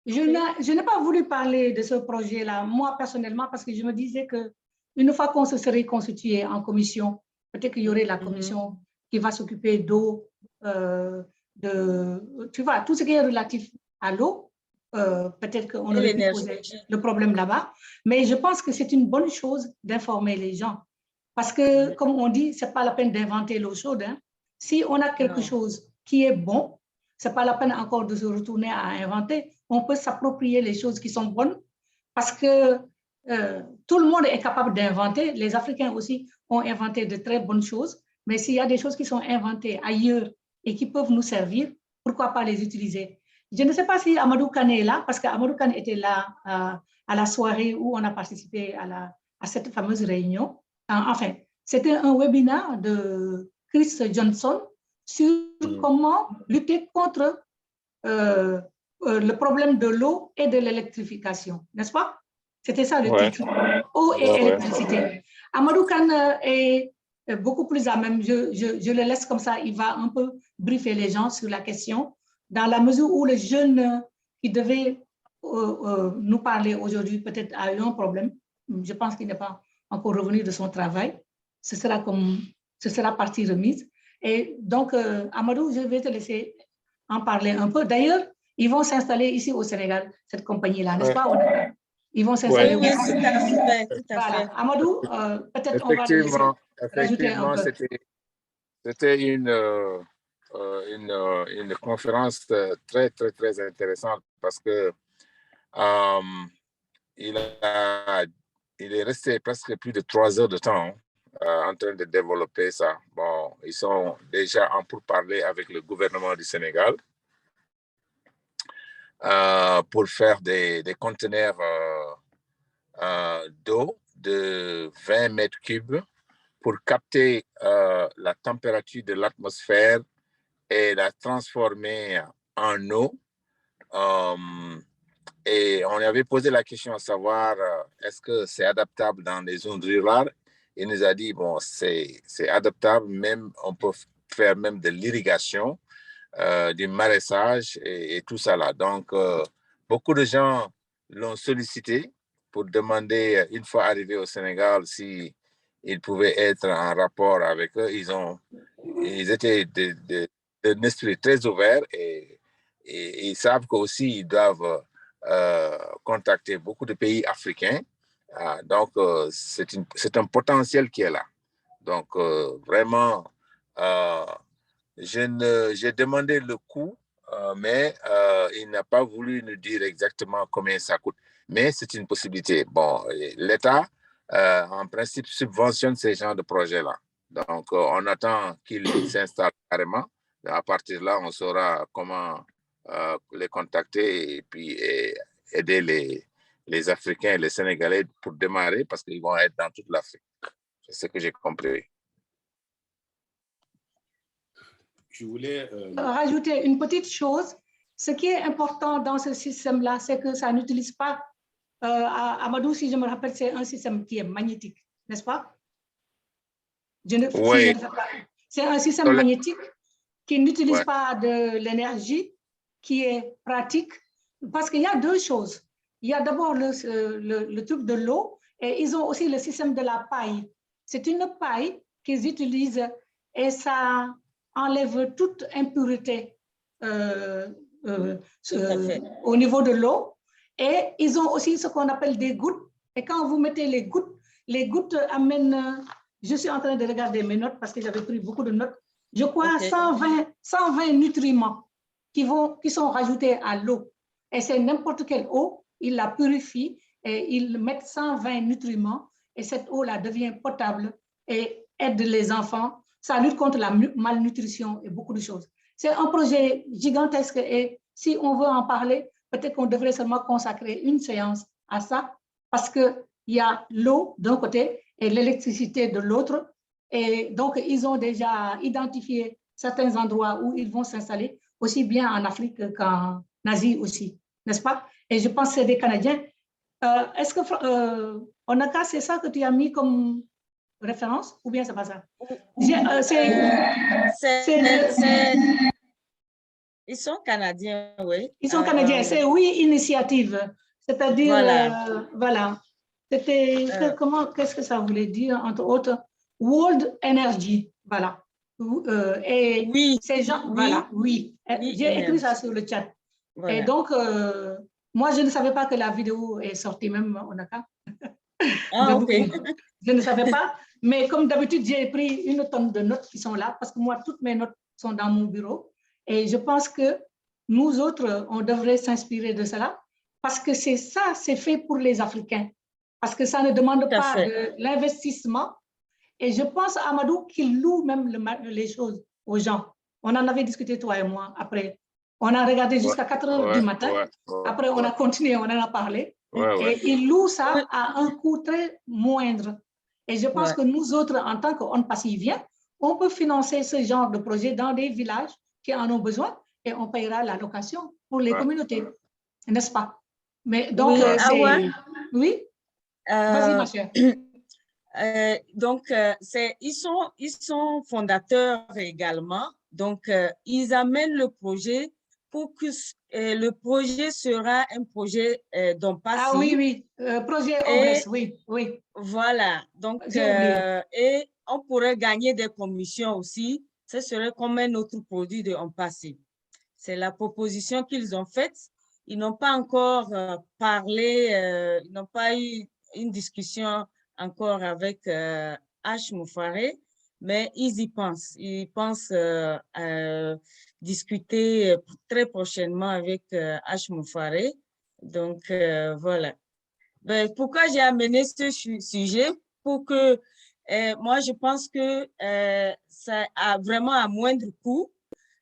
[SPEAKER 1] Je n'ai pas voulu parler de ce projet-là, moi, personnellement, parce que je me disais qu'une fois qu'on se serait constitué en commission, peut-être qu'il y aurait la commission qui va s'occuper d'eau, tu vois, tout ce qui est relatif à l'eau, peut-être qu'on aurait pu poser le problème là-bas. Mais je pense que c'est une bonne chose d'informer les gens. Parce que, comme on dit, ce n'est pas la peine d'inventer l'eau chaude. Hein. Si on a quelque chose qui est bon, ce n'est pas la peine encore de se retourner à inventer. On peut s'approprier les choses qui sont bonnes parce que tout le monde est capable d'inventer. Les Africains aussi ont inventé de très bonnes choses. Mais s'il y a des choses qui sont inventées ailleurs et qui peuvent nous servir, pourquoi pas les utiliser? Je ne sais pas si Amadou Kane est là, parce qu'Amadou Kane était là à la soirée où on a participé à cette fameuse réunion. Enfin, c'était un webinaire de Chris Johnson sur comment lutter contre le problème de l'eau et de l'électrification, n'est-ce pas? C'était ça le titre, eau et électricité. Amadou Kane est beaucoup plus à même, je le laisse comme ça, il va un peu briefer les gens sur la question, dans la mesure où le jeune qui devait nous parler aujourd'hui peut-être a eu un problème. Je pense qu'il n'est pas encore revenu de son travail. Ce sera partie remise. Et donc, Amadou, je vais te laisser en parler un peu. D'ailleurs, ils vont s'installer ici au Sénégal, cette compagnie-là, n'est-ce pas? Ils vont s'installer.
[SPEAKER 7] Oui, tout à fait, tout à
[SPEAKER 1] Voilà.
[SPEAKER 7] fait.
[SPEAKER 1] Amadou, peut-être on va le laisser rajouter un peu.
[SPEAKER 3] C'était une conférence très, très, très intéressante parce que il est resté presque plus de 3 heures de temps en train de développer ça. Bon, ils sont déjà en pourparlers avec le gouvernement du Sénégal pour faire des conteneurs d'eau de 20 mètres cubes pour capter la température de l'atmosphère et la transformer en eau. Et on avait posé la question à savoir est-ce que c'est adaptable dans les zones rurales. Il nous a dit bon, c'est adaptable, même on peut faire même de l'irrigation, du maraîchage et tout ça là. Donc, beaucoup de gens l'ont sollicité pour demander, une fois arrivés au Sénégal, si ils pouvaient être en rapport avec eux. Ils étaient d'un esprit très ouvert et ils savent qu'aussi ils doivent contacter beaucoup de pays africains. Donc, c'est un potentiel qui est là. Donc, vraiment, j'ai demandé le coût, mais il n'a pas voulu nous dire exactement combien ça coûte. Mais c'est une possibilité. Bon, l'État, en principe, subventionne ces genres de projets-là. Donc, on attend qu'ils s'installent carrément. À partir de là, on saura comment les contacter et puis aider les Africains et les Sénégalais pour démarrer parce qu'ils vont être dans toute l'Afrique. C'est ce que j'ai compris.
[SPEAKER 2] Je voulais
[SPEAKER 1] rajouter une petite chose. Ce qui est important dans ce système-là, c'est que ça n'utilise pas, Amadou, si je me rappelle, c'est un système qui est magnétique, n'est-ce pas?
[SPEAKER 3] Oui.
[SPEAKER 1] C'est un système magnétique qui n'utilise pas de l'énergie, qui est pratique, parce qu'il y a deux choses. Il y a d'abord le truc de l'eau et ils ont aussi le système de la paille. C'est une paille qu'ils utilisent et ça enlève toute impureté au niveau de l'eau. Et ils ont aussi ce qu'on appelle des gouttes. Et quand vous mettez les gouttes amènent, je suis en train de regarder mes notes parce que j'avais pris beaucoup de notes, je crois 120 nutriments qui sont rajoutés à l'eau. Et c'est n'importe quelle eau, ils la purifient et ils mettent 120 nutriments et cette eau-là devient potable et aide les enfants. Ça lutte contre la malnutrition et beaucoup de choses. C'est un projet gigantesque et si on veut en parler, peut-être qu'on devrait seulement consacrer une séance à ça parce qu'il y a l'eau d'un côté et l'électricité de l'autre. Et donc, ils ont déjà identifié certains endroits où ils vont s'installer, aussi bien en Afrique qu'en Asie aussi, n'est-ce pas? Et je pense que c'est des Canadiens. Est-ce que, Onaka, c'est ça que tu as mis comme référence ou bien c'est pas ça?
[SPEAKER 7] Ils sont Canadiens, oui.
[SPEAKER 1] Ils sont Canadiens, c'est Oui Initiative, c'est-à-dire, voilà. C'était, qu'est-ce que ça voulait dire, entre autres, World Energy, voilà. Et
[SPEAKER 7] oui,
[SPEAKER 1] ces gens, voilà, oui. J'ai écrit ça sur le chat. Voilà. Et donc, moi, je ne savais pas que la vidéo est sortie, même, Onaka.
[SPEAKER 7] Ah, ok.
[SPEAKER 1] Je ne savais pas, mais comme d'habitude, j'ai pris une tonne de notes qui sont là, parce que moi, toutes mes notes sont dans mon bureau. Et je pense que nous autres, on devrait s'inspirer de cela, parce que c'est ça, c'est fait pour les Africains. Parce que ça ne demande pas de l'investissement. Et je pense, Amadou, qu'il loue même les choses aux gens. On en avait discuté, toi et moi, après. On a regardé jusqu'à 4 heures du matin. Après, on a continué, on en a parlé. Et il loue ça à un coût très moindre. Et je pense que nous autres, en tant qu'ONPASSIVIENS, on peut financer ce genre de projet dans des villages qui en ont besoin et on paiera la location pour les communautés. N'est-ce pas? Mais donc, c'est... Oui? Vas-y, ma chère.
[SPEAKER 7] Donc, ils sont fondateurs également. Donc, ils amènent le projet pour que le projet sera un projet d'ONPASSI.
[SPEAKER 1] Ah oui, oui, projet OBS, oui, oui.
[SPEAKER 7] Voilà, donc, et on pourrait gagner des commissions aussi. Ce serait comme un autre produit de ONPASSI. C'est la proposition qu'ils ont faite. ils n'ont pas encore parlé, ils n'ont pas eu une discussion encore avec H. Moufaré, mais ils y pensent. Ils pensent discuter très prochainement avec H. Moufaré. Donc, voilà. Ben, pourquoi j'ai amené ce sujet? Pour que, moi, je pense que ça a vraiment à moindre coût.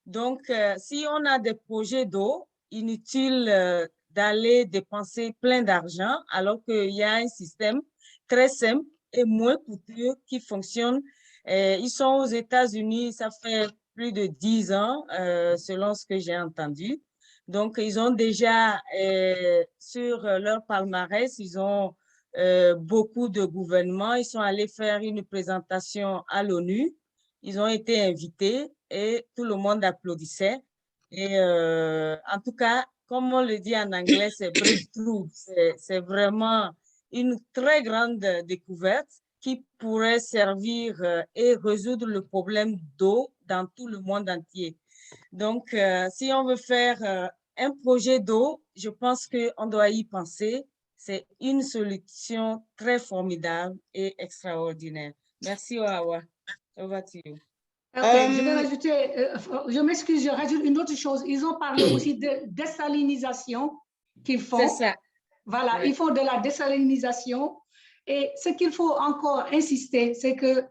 [SPEAKER 7] Donc, si on a des projets d'eau, inutile d'aller dépenser plein d'argent alors qu'il y a un système très simple et moins coûteux qui fonctionne. Ils sont aux États-Unis, ça fait plus de 10 ans, selon ce que j'ai entendu. Donc, ils ont déjà sur leur palmarès, ils ont beaucoup de gouvernements. Ils sont allés faire une présentation à l'ONU. Ils ont été invités et tout le monde applaudissait. Et en tout cas, comme on le dit en anglais, c'est breakthrough. C'est vraiment une très grande découverte qui pourrait servir et résoudre le problème d'eau dans tout le monde entier. Donc, si on veut faire un projet d'eau, je pense qu'on doit y penser. C'est une solution très formidable et extraordinaire. Merci, Oawa. Over to you.
[SPEAKER 1] Okay, je vais rajouter, je m'excuse, je rajoute une autre chose. Ils ont parlé aussi de désalinisation qu'ils font.
[SPEAKER 7] C'est ça.
[SPEAKER 1] Voilà,
[SPEAKER 7] Oui.
[SPEAKER 1] ils font de la désalinisation. Et ce qu'il faut encore insister, c'est que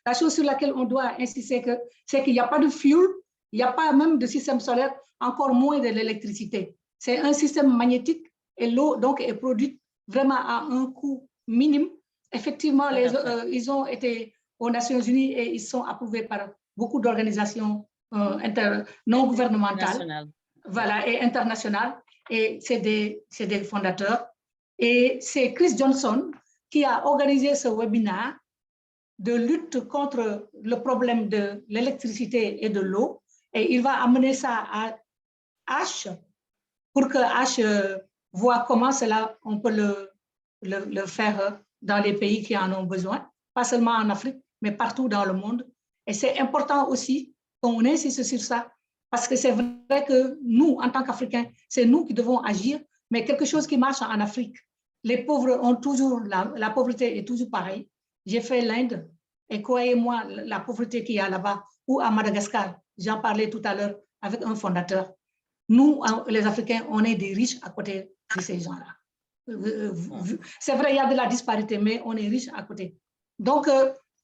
[SPEAKER 1] la chose sur laquelle on doit insister, c'est qu'il n'y a pas de fuel, il n'y a pas même de système solaire, encore moins de l'électricité. C'est un système magnétique et l'eau donc est produite vraiment à un coût minime. Effectivement, ils ont été aux Nations Unies et ils sont approuvés par beaucoup d'organisations non gouvernementales, voilà, et internationales. Et c'est des fondateurs. Et c'est Chris Johnson qui a organisé ce webinaire de lutte contre le problème de l'électricité et de l'eau. Et il va amener ça à H pour que H voit comment cela, on peut le faire dans les pays qui en ont besoin, pas seulement en Afrique, mais partout dans le monde. Et c'est important aussi qu'on insiste sur ça, parce que c'est vrai que nous, en tant qu'Africains, c'est nous qui devons agir, mais quelque chose qui marche en Afrique. Les pauvres ont toujours, la pauvreté est toujours pareille. J'ai fait l'Inde, et croyez-moi, la pauvreté qu'il y a là-bas, ou à Madagascar, j'en parlais tout à l'heure avec un fondateur. Nous, les Africains, on est des riches à côté de ces gens-là. C'est vrai, il y a de la disparité, mais on est riche à côté. Donc,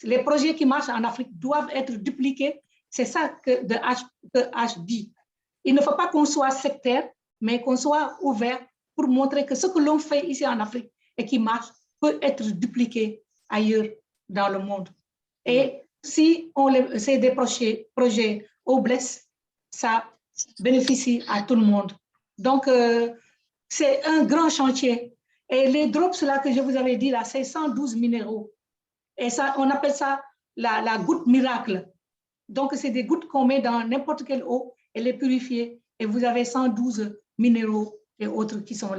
[SPEAKER 1] les projets qui marchent en Afrique doivent être dupliqués. C'est ça que H dit. Il ne faut pas qu'on soit sectaire, mais qu'on soit ouvert pour montrer que ce que l'on fait ici en Afrique et qui marche peut être dupliqué ailleurs dans le monde. Et si c'est des projets au bless, ça bénéficie à tout le monde. Donc, c'est un grand chantier. Et les drops là que je vous avais dit, là, c'est 112 minéraux. Et ça, on appelle ça la goutte miracle. Donc, c'est des gouttes qu'on met dans n'importe quelle eau et les purifier. Et vous avez 112 minéraux et autres qui sont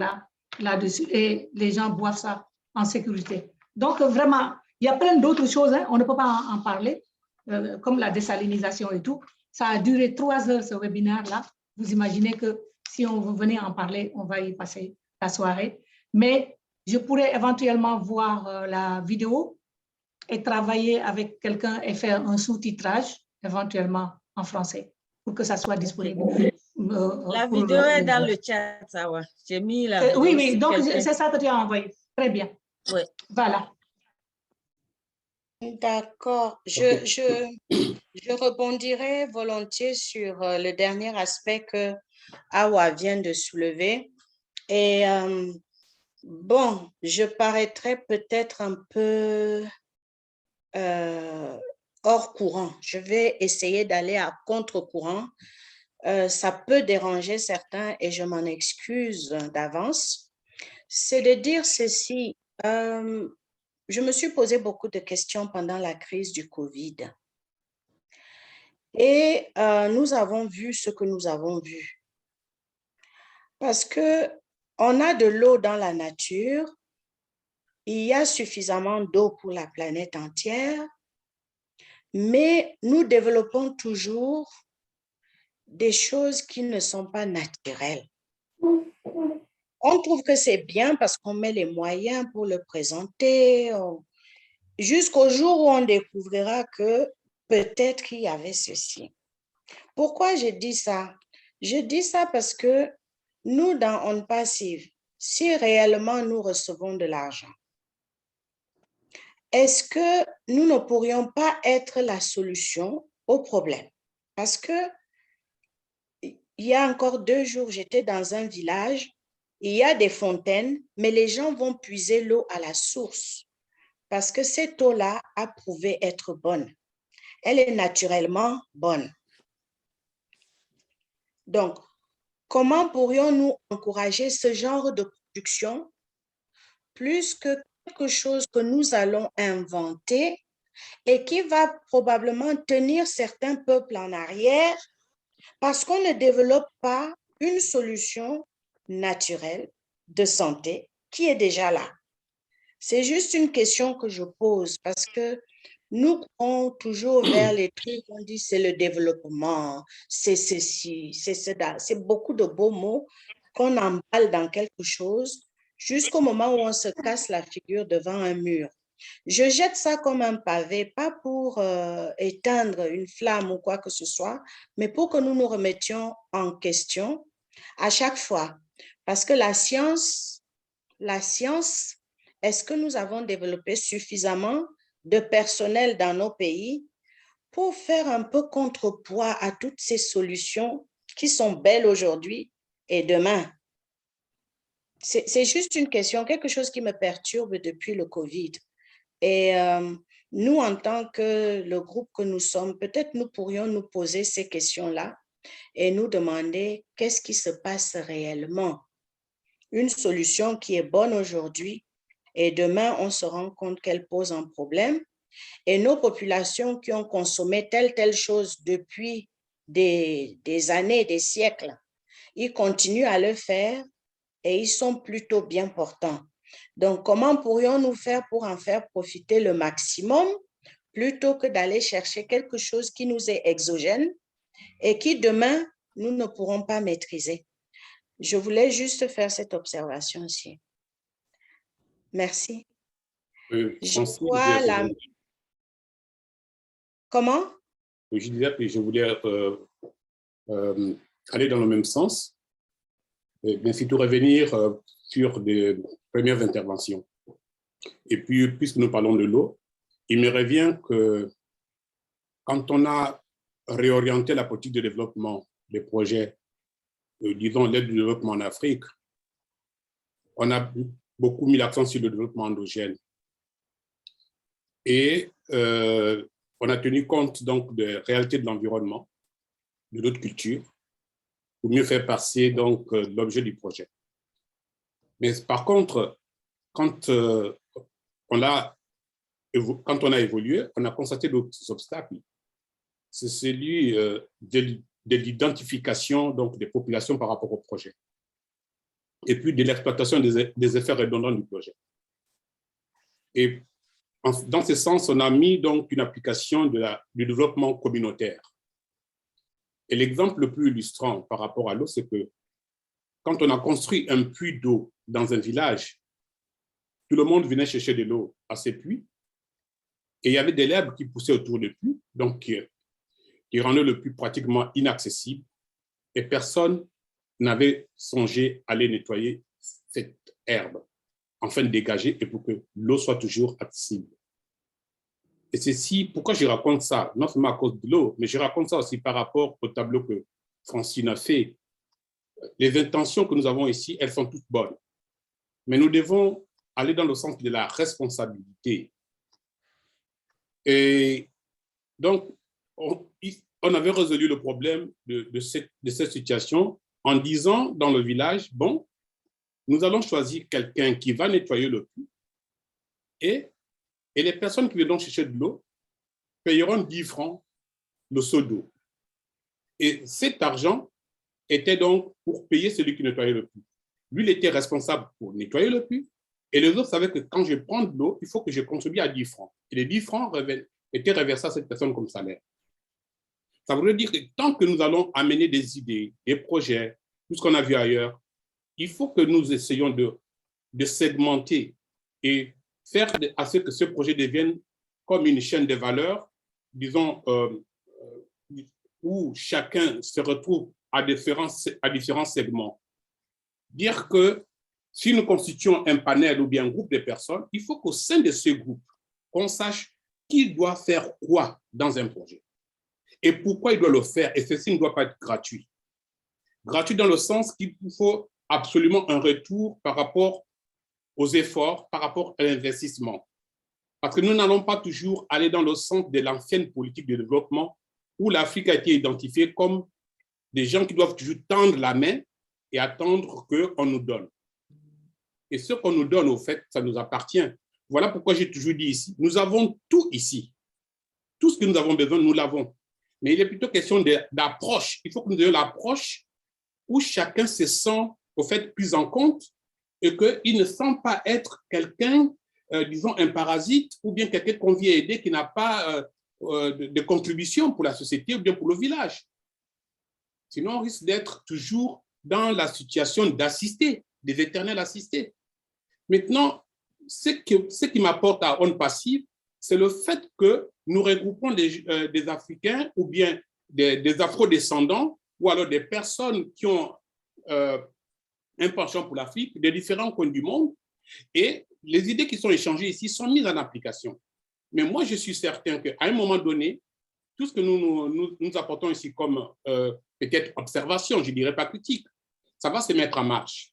[SPEAKER 1] là-dessus. Et les gens boivent ça en sécurité. Donc, vraiment, il y a plein d'autres choses, hein, on ne peut pas en parler, comme la désalinisation et tout. Ça a duré 3 heures, ce webinaire-là. Vous imaginez que si on venait en parler, on va y passer la soirée. Mais je pourrais éventuellement voir la vidéo et travailler avec quelqu'un et faire un sous-titrage, éventuellement en français, pour que ça soit disponible.
[SPEAKER 7] La vidéo est dans le chat, Awa. J'ai mis la vidéo.
[SPEAKER 1] Oui, oui, donc c'est ça que tu as envoyé. Très bien.
[SPEAKER 7] Oui.
[SPEAKER 1] Voilà.
[SPEAKER 5] D'accord. Je rebondirai volontiers sur le dernier aspect que Awa vient de soulever. Et bon, je paraîtrais peut-être un peu hors courant. Je vais essayer d'aller à contre-courant. Ça peut déranger certains et je m'en excuse d'avance. C'est de dire ceci. Je me suis posé beaucoup de questions pendant la crise du Covid. Et nous avons vu ce que nous avons vu. Parce qu'on a de l'eau dans la nature, il y a suffisamment d'eau pour la planète entière, mais nous développons toujours des choses qui ne sont pas naturelles. On trouve que c'est bien parce qu'on met les moyens pour le présenter, jusqu'au jour où on découvrira que peut-être qu'il y avait ceci. Pourquoi je dis ça? Je dis ça parce que nous, dans On Passive, si réellement nous recevons de l'argent, est-ce que nous ne pourrions pas être la solution au problème? Parce que il y a encore 2 jours, j'étais dans un village, il y a des fontaines, mais les gens vont puiser l'eau à la source parce que cette eau-là a prouvé être bonne. Elle est naturellement bonne. Donc, comment pourrions-nous encourager ce genre de production plus que quelque chose que nous allons inventer et qui va probablement tenir certains peuples en arrière parce qu'on ne développe pas une solution naturelle de santé qui est déjà là. C'est juste une question que je pose parce que nous courons toujours vers les trucs, on dit c'est le développement, c'est ceci, c'est cela. C'est beaucoup de beaux mots qu'on emballe dans quelque chose jusqu'au moment où on se casse la figure devant un mur. Je jette ça comme un pavé, pas pour éteindre une flamme ou quoi que ce soit, mais pour que nous nous remettions en question à chaque fois. Parce que la science, est-ce que nous avons développé suffisamment de personnel dans nos pays pour faire un peu contrepoids à toutes ces solutions qui sont belles aujourd'hui et demain? C'est juste une question, quelque chose qui me perturbe depuis le COVID. Et nous, en tant que le groupe que nous sommes, peut-être nous pourrions nous poser ces questions-là et nous demander qu'est-ce qui se passe réellement. Une solution qui est bonne aujourd'hui et demain, on se rend compte qu'elle pose un problème. Et nos populations qui ont consommé telle chose depuis des années, des siècles, ils continuent à le faire et ils sont plutôt bien portants. Donc, comment pourrions-nous faire pour en faire profiter le maximum plutôt que d'aller chercher quelque chose qui nous est exogène et qui demain, nous ne pourrons pas maîtriser? Je voulais juste faire cette observation-ci. Merci. Je vois la... Comment?
[SPEAKER 8] Je disais que je voulais aller dans le même sens, mais surtout revenir sur des premières interventions. Et puis, puisque nous parlons de l'eau, il me revient que quand on a réorienté la politique de développement des projets, disons l'aide du développement en Afrique, on a beaucoup mis l'accent sur le développement endogène. Et on a tenu compte donc des réalités de l'environnement, de notre culture, pour mieux faire passer donc l'objet du projet. Mais par contre, quand on a évolué, on a constaté d'autres obstacles. C'est celui de l'identification donc des populations par rapport au projet, et puis de l'exploitation des effets redondants du projet. Et dans ce sens, on a mis donc une application du développement communautaire. Et l'exemple le plus illustrant par rapport à l'eau, c'est que quand on a construit un puits d'eau dans un village, tout le monde venait chercher de l'eau à ces puits, et il y avait des herbes qui poussaient autour du puits, donc qui rendaient le puits pratiquement inaccessible, et personne n'avait songé à aller nettoyer cette herbe, afin de dégager et pour que l'eau soit toujours accessible. Et ceci, pourquoi je raconte ça? Non seulement à cause de l'eau, mais je raconte ça aussi par rapport au tableau que Francine a fait. Les intentions que nous avons ici, elles sont toutes bonnes. Mais nous devons aller dans le sens de la responsabilité. Et donc, on avait résolu le problème de cette situation en disant dans le village, bon, nous allons choisir quelqu'un qui va nettoyer le puits et les personnes qui viendront chercher de l'eau payeront 10 francs le seau d'eau. Et cet argent était donc pour payer celui qui nettoyait le puits. Lui, il était responsable pour nettoyer le puits et les autres savaient que quand je prends de l'eau, il faut que je contribue à 10 francs. Et les 10 francs étaient reversés à cette personne comme salaire. Ça voudrait dire que tant que nous allons amener des idées, des projets, tout ce qu'on a vu ailleurs, il faut que nous essayions de segmenter et faire à ce que ce projet devienne comme une chaîne de valeur, disons, où chacun se retrouve à différents segments. Dire que si nous constituons un panel ou bien un groupe de personnes, il faut qu'au sein de ce groupe, qu'on sache qui doit faire quoi dans un projet et pourquoi il doit le faire. Et ceci ne doit pas être gratuit. Gratuit dans le sens qu'il faut absolument un retour par rapport aux efforts, par rapport à l'investissement. Parce que nous n'allons pas toujours aller dans le sens de l'ancienne politique de développement où l'Afrique a été identifiée comme des gens qui doivent toujours tendre la main et attendre qu'on nous donne. Et ce qu'on nous donne, au fait, ça nous appartient. Voilà pourquoi j'ai toujours dit ici, nous avons tout ici. Tout ce que nous avons besoin, nous l'avons. Mais il est plutôt question d'approche. Il faut que nous ayons l'approche où chacun se sent, au fait, pris en compte et qu'il ne sent pas être quelqu'un, disons, un parasite ou bien quelqu'un qu'on vient aider qui n'a pas de contribution pour la société ou bien pour le village. Sinon, on risque d'être toujours dans la situation d'assister, des éternels assistés. Maintenant, ce qui m'apporte à On Passive, c'est le fait que nous regroupons des Africains ou bien des Afro-descendants ou alors des personnes qui ont un penchant pour l'Afrique, des différents coins du monde, et les idées qui sont échangées ici sont mises en application. Mais moi, je suis certain qu'à un moment donné, tout ce que nous apportons ici comme peut-être observation, je ne dirais pas critique, ça va se mettre en marche.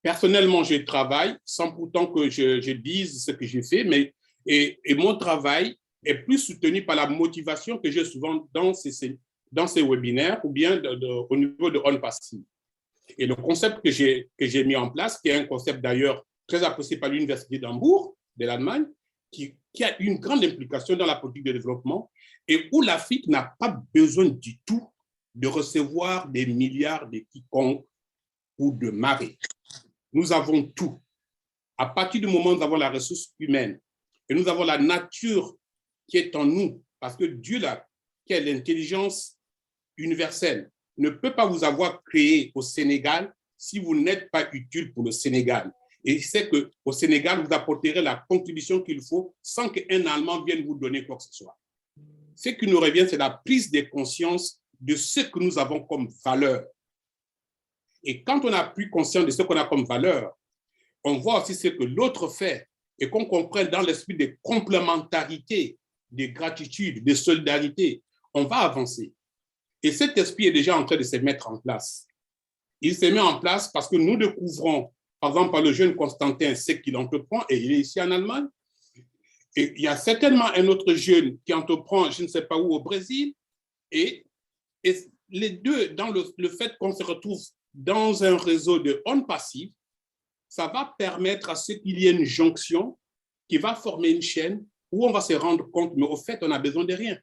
[SPEAKER 8] Personnellement, je travaille sans pourtant que je dise ce que j'ai fait, mais et mon travail est plus soutenu par la motivation que j'ai souvent dans ces webinaires ou bien au niveau de On Passive. Et le concept que j'ai mis en place, qui est un concept d'ailleurs très apprécié par l'Université d'Hambourg, de l'Allemagne, qui a une grande implication dans la politique de développement et où l'Afrique n'a pas besoin du tout de recevoir des milliards de quiconque ou de marées. Nous avons tout. À partir du moment où nous avons la ressource humaine et nous avons la nature qui est en nous, parce que Dieu, là, qui est l'intelligence universelle, ne peut pas vous avoir créé au Sénégal si vous n'êtes pas utile pour le Sénégal. Et c'est qu'au Sénégal, vous apporterez la contribution qu'il faut sans qu'un Allemand vienne vous donner quoi que ce soit. Ce qui nous revient, c'est la prise de conscience de ce que nous avons comme valeur. Et quand on a pris conscience de ce qu'on a comme valeur, on voit aussi ce que l'autre fait et qu'on comprenne dans l'esprit de complémentarité, de gratitude, de solidarité, on va avancer. Et cet esprit est déjà en train de se mettre en place. Il se met en place parce que nous découvrons, par exemple, par le jeune Constantin, ce qu'il entreprend, et il est ici en Allemagne. Et il y a certainement un autre jeune qui entreprend, je ne sais pas où, au Brésil. Et les deux, dans le fait qu'on se retrouve dans un réseau de On Passive, ça va permettre à ce qu'il y ait une jonction qui va former une chaîne où on va se rendre compte, mais au fait, on n'a besoin de rien.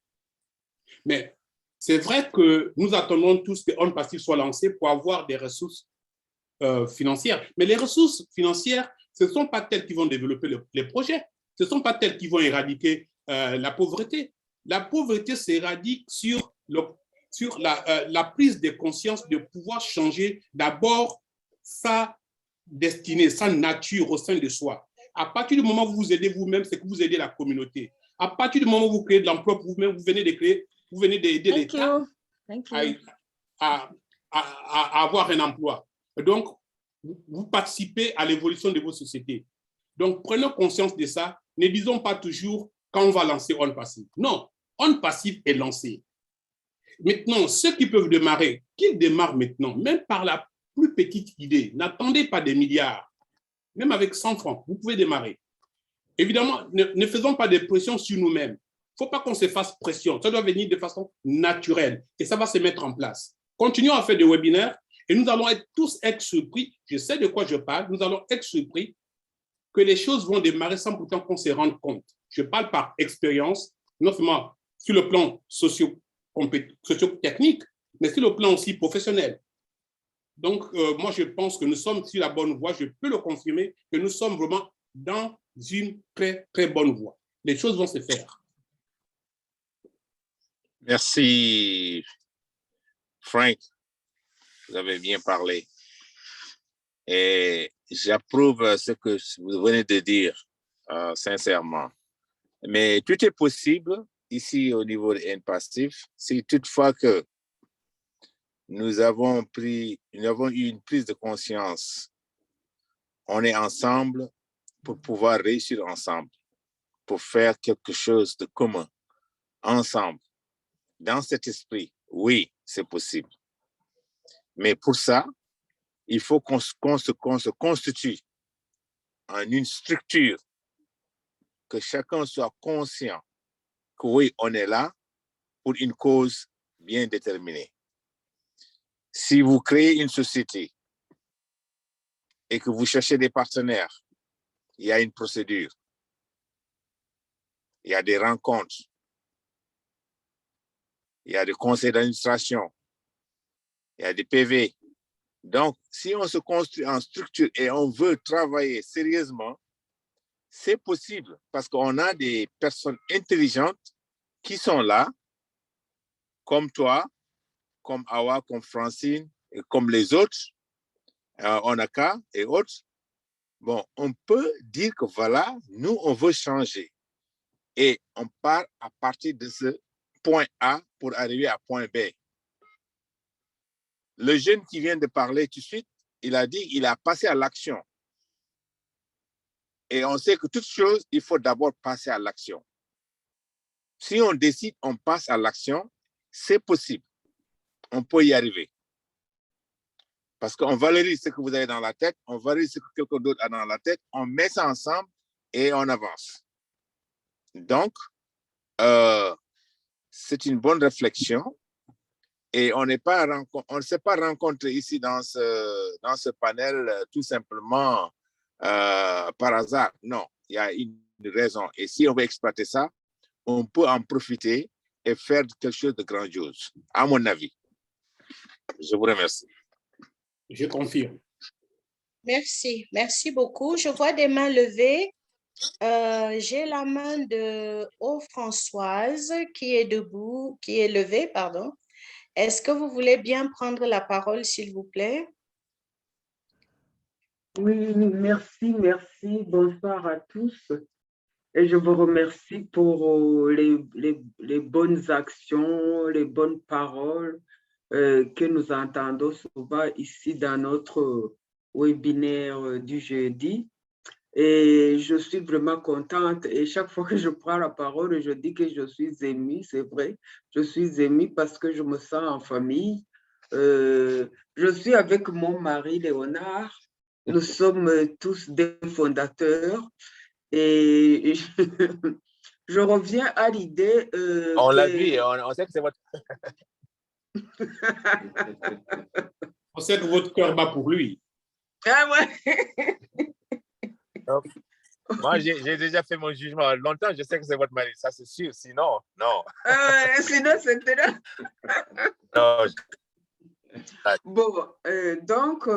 [SPEAKER 8] Mais c'est vrai que nous attendons tous que On Passive soit lancé pour avoir des ressources financières. Mais les ressources financières, ce ne sont pas telles qui vont développer les projets. Ce ne sont pas telles qui vont éradiquer la pauvreté. La pauvreté s'éradique sur la prise de conscience de pouvoir changer d'abord sa destinée, sa nature au sein de soi. À partir du moment où vous aidez vous-même, c'est que vous aidez la communauté. À partir du moment où vous créez de l'emploi pour vous-même, vous venez d'aider l'État à avoir un emploi. Donc, vous participez à l'évolution de vos sociétés. Donc, prenons conscience de ça. Ne disons pas toujours quand on va lancer On Passive. Non, On Passive est lancé. Maintenant, ceux qui peuvent démarrer, qu'ils démarrent maintenant, même par la plus petite idée. N'attendez pas des milliards. Même avec 100 francs, vous pouvez démarrer. Évidemment, ne faisons pas de pression sur nous-mêmes. Il ne faut pas qu'on se fasse pression. Ça doit venir de façon naturelle et ça va se mettre en place. Continuons à faire des webinaires et nous allons tous être surpris. Je sais de quoi je parle. Nous allons être surpris que les choses vont démarrer sans pourtant qu'on se rende compte. Je parle par expérience, non seulement sur le plan socio-technique, mais sur le plan aussi professionnel. Donc, moi, je pense que nous sommes sur la bonne voie. Je peux le confirmer que nous sommes vraiment dans une très, très bonne voie. Les choses vont se faire.
[SPEAKER 3] Merci, Frank. Vous avez bien parlé. Et j'approuve ce que vous venez de dire, sincèrement. Mais tout est possible ici au niveau de N-Passif, si toutefois que nous avons eu une prise de conscience. On est ensemble pour pouvoir réussir ensemble, pour faire quelque chose de commun, ensemble. Dans cet esprit, oui, c'est possible. Mais pour ça, il faut qu'on se constitue en une structure, que chacun soit conscient que oui, on est là pour une cause bien déterminée. Si vous créez une société et que vous cherchez des partenaires, il y a une procédure, il y a des rencontres, il y a des conseils d'administration, il y a des PV. Donc, si on se construit en structure et on veut travailler sérieusement, c'est possible parce qu'on a des personnes intelligentes qui sont là, comme toi, comme Awa, comme Francine, et comme les autres, Onaka et autres. Bon, on peut dire que voilà, nous, on veut changer. Et on part à partir de ce point A pour arriver à point B. Le jeune qui vient de parler tout de suite, il a dit qu'il a passé à l'action. Et on sait que toute chose, il faut d'abord passer à l'action. Si on décide, on passe à l'action, c'est possible. On peut y arriver. Parce qu'on valorise ce que vous avez dans la tête, on valorise ce que quelqu'un d'autre a dans la tête, on met ça ensemble et on avance. Donc, c'est une bonne réflexion et on ne s'est pas rencontré ici dans ce panel tout simplement par hasard. Non, il y a une raison. Et si on veut exploiter ça, on peut en profiter et faire quelque chose de grandiose, à mon avis. Je vous remercie.
[SPEAKER 8] Je confirme.
[SPEAKER 5] Merci, merci beaucoup. Je vois des mains levées. J'ai la main de Françoise qui est debout, qui est levée, pardon. Est-ce que vous voulez bien prendre la parole, s'il vous plaît?
[SPEAKER 9] Oui, merci. Bonsoir à tous. Et je vous remercie pour les bonnes actions, les bonnes paroles que nous entendons souvent ici dans notre webinaire du jeudi. Et je suis vraiment contente. Et chaque fois que je prends la parole, je dis que je suis émue, c'est vrai. Je suis émue parce que je me sens en famille. Je suis avec mon mari Léonard. Nous sommes tous des fondateurs. Et je reviens à l'idée.
[SPEAKER 3] On l'a vu, on sait que c'est votre.
[SPEAKER 8] On sait que votre cœur bat pour lui.
[SPEAKER 9] Ah ouais.
[SPEAKER 3] Donc, moi, j'ai déjà fait mon jugement. Longtemps, je sais que c'est votre mari, ça c'est sûr. Sinon, non.
[SPEAKER 9] Sinon, c'était là.
[SPEAKER 3] Non.
[SPEAKER 9] Bon, donc,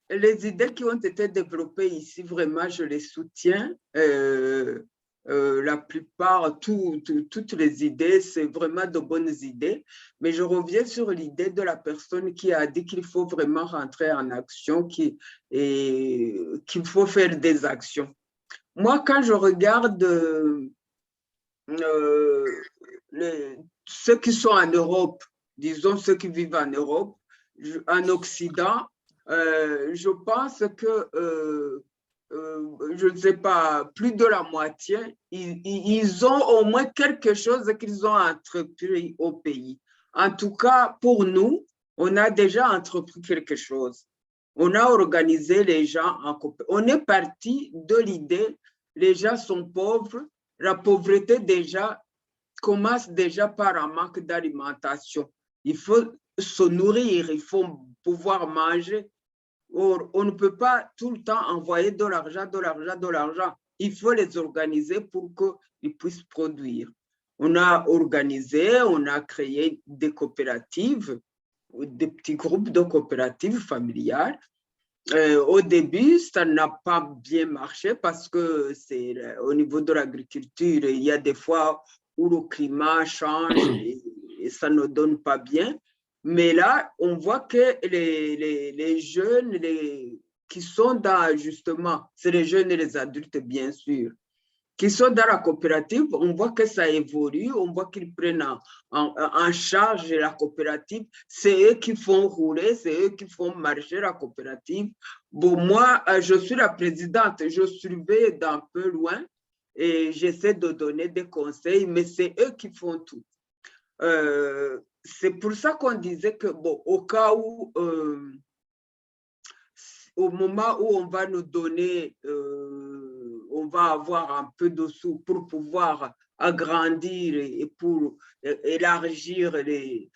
[SPEAKER 9] les idées qui ont été développées ici, vraiment, je les soutiens. La plupart, toutes les idées, c'est vraiment de bonnes idées. Mais je reviens sur l'idée de la personne qui a dit qu'il faut vraiment rentrer en action, qu'il faut faire des actions. Moi, quand je regarde ceux qui sont en Europe, disons ceux qui vivent en Europe, en Occident, je pense que je ne sais pas, plus de la moitié, ils ont au moins quelque chose qu'ils ont entrepris au pays. En tout cas, pour nous, on a déjà entrepris quelque chose. On a organisé les gens en coopération. On est parti de l'idée, les gens sont pauvres, la pauvreté déjà commence déjà par un manque d'alimentation. Il faut se nourrir, il faut pouvoir manger. On ne peut pas tout le temps envoyer de l'argent. Il faut les organiser pour qu'ils puissent produire. On a organisé, on a créé des coopératives, des petits groupes de coopératives familiales. Au début, ça n'a pas bien marché parce que c'est au niveau de l'agriculture, il y a des fois où le climat change et ça ne donne pas bien. Mais là, on voit que les jeunes qui sont dans, justement, c'est les jeunes et les adultes, bien sûr, qui sont dans la coopérative, on voit que ça évolue, on voit qu'ils prennent en charge la coopérative. C'est eux qui font rouler, c'est eux qui font marcher la coopérative. Bon, moi, je suis la présidente, je surveille d'un peu loin et j'essaie de donner des conseils, mais c'est eux qui font tout. C'est pour ça qu'on disait que, bon, au cas où, au moment où on va nous donner, on va avoir un peu de sous pour pouvoir agrandir et pour élargir les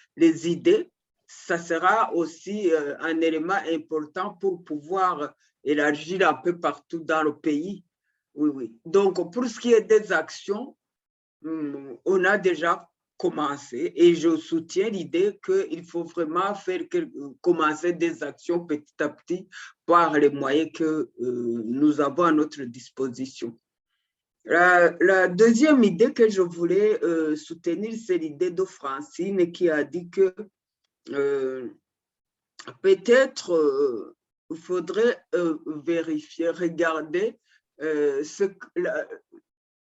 [SPEAKER 9] idées, ça sera aussi un élément important pour pouvoir élargir un peu partout dans le pays. Oui, oui. Donc, pour ce qui est des actions, on a déjà commencé et je soutiens l'idée qu'il faut vraiment commencer des actions petit à petit par les moyens que nous avons à notre disposition. La deuxième idée que je voulais soutenir, c'est l'idée de Francine qui a dit que peut-être il faudrait vérifier, regarder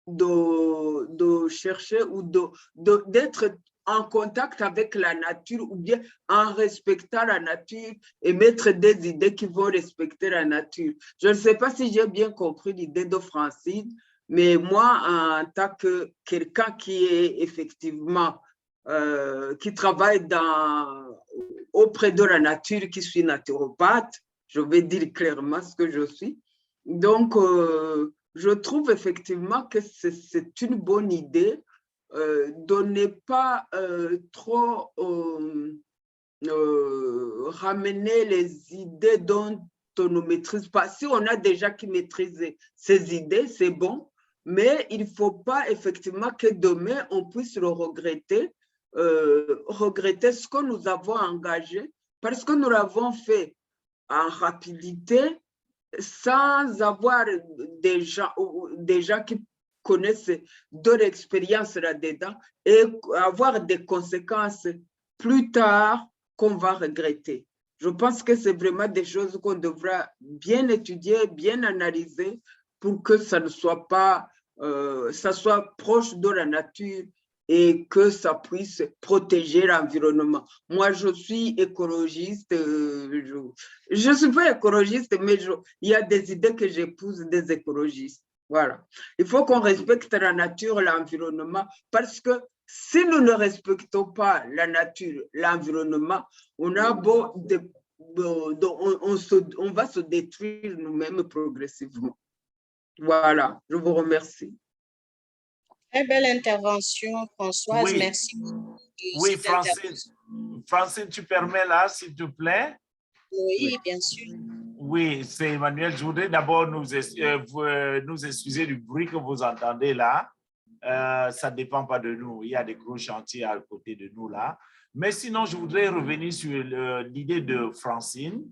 [SPEAKER 9] de chercher ou d'être en contact avec la nature ou bien en respectant la nature et mettre des idées qui vont respecter la nature. Je ne sais pas si j'ai bien compris l'idée de Francine, mais moi, en tant que quelqu'un qui est effectivement, qui travaille auprès de la nature, qui suis naturopathe, je vais dire clairement ce que je suis. Donc, je trouve effectivement que c'est une bonne idée de ne pas trop ramener les idées dont on ne maîtrise pas. Si on a déjà qui maîtrise ces idées, c'est bon, mais il ne faut pas effectivement que demain on puisse le regretter, regretter ce que nous avons engagé parce que nous l'avons fait en rapidité, sans avoir des gens qui connaissent de l'expérience là-dedans et avoir des conséquences plus tard qu'on va regretter. Je pense que c'est vraiment des choses qu'on devra bien étudier, bien analyser pour que ça ne soit pas, ça soit proche de la nature et que ça puisse protéger l'environnement. Moi, je suis écologiste, je ne suis pas écologiste, mais il y a des idées que j'épouse des écologistes. Voilà. Il faut qu'on respecte la nature, l'environnement, parce que si nous ne respectons pas la nature, l'environnement, on a on va se détruire nous-mêmes progressivement. Voilà, je vous remercie.
[SPEAKER 5] Très belle intervention, Françoise.
[SPEAKER 2] Oui.
[SPEAKER 5] Merci.
[SPEAKER 2] Oui, Francine, tu permets là, s'il te plaît?
[SPEAKER 5] Oui, bien sûr.
[SPEAKER 2] Oui, c'est Emmanuel. Je voudrais d'abord nous excuser du bruit que vous entendez là. Ça ne dépend pas de nous. Il y a des gros chantiers à côté de nous là. Mais sinon, je voudrais revenir sur l'idée de Francine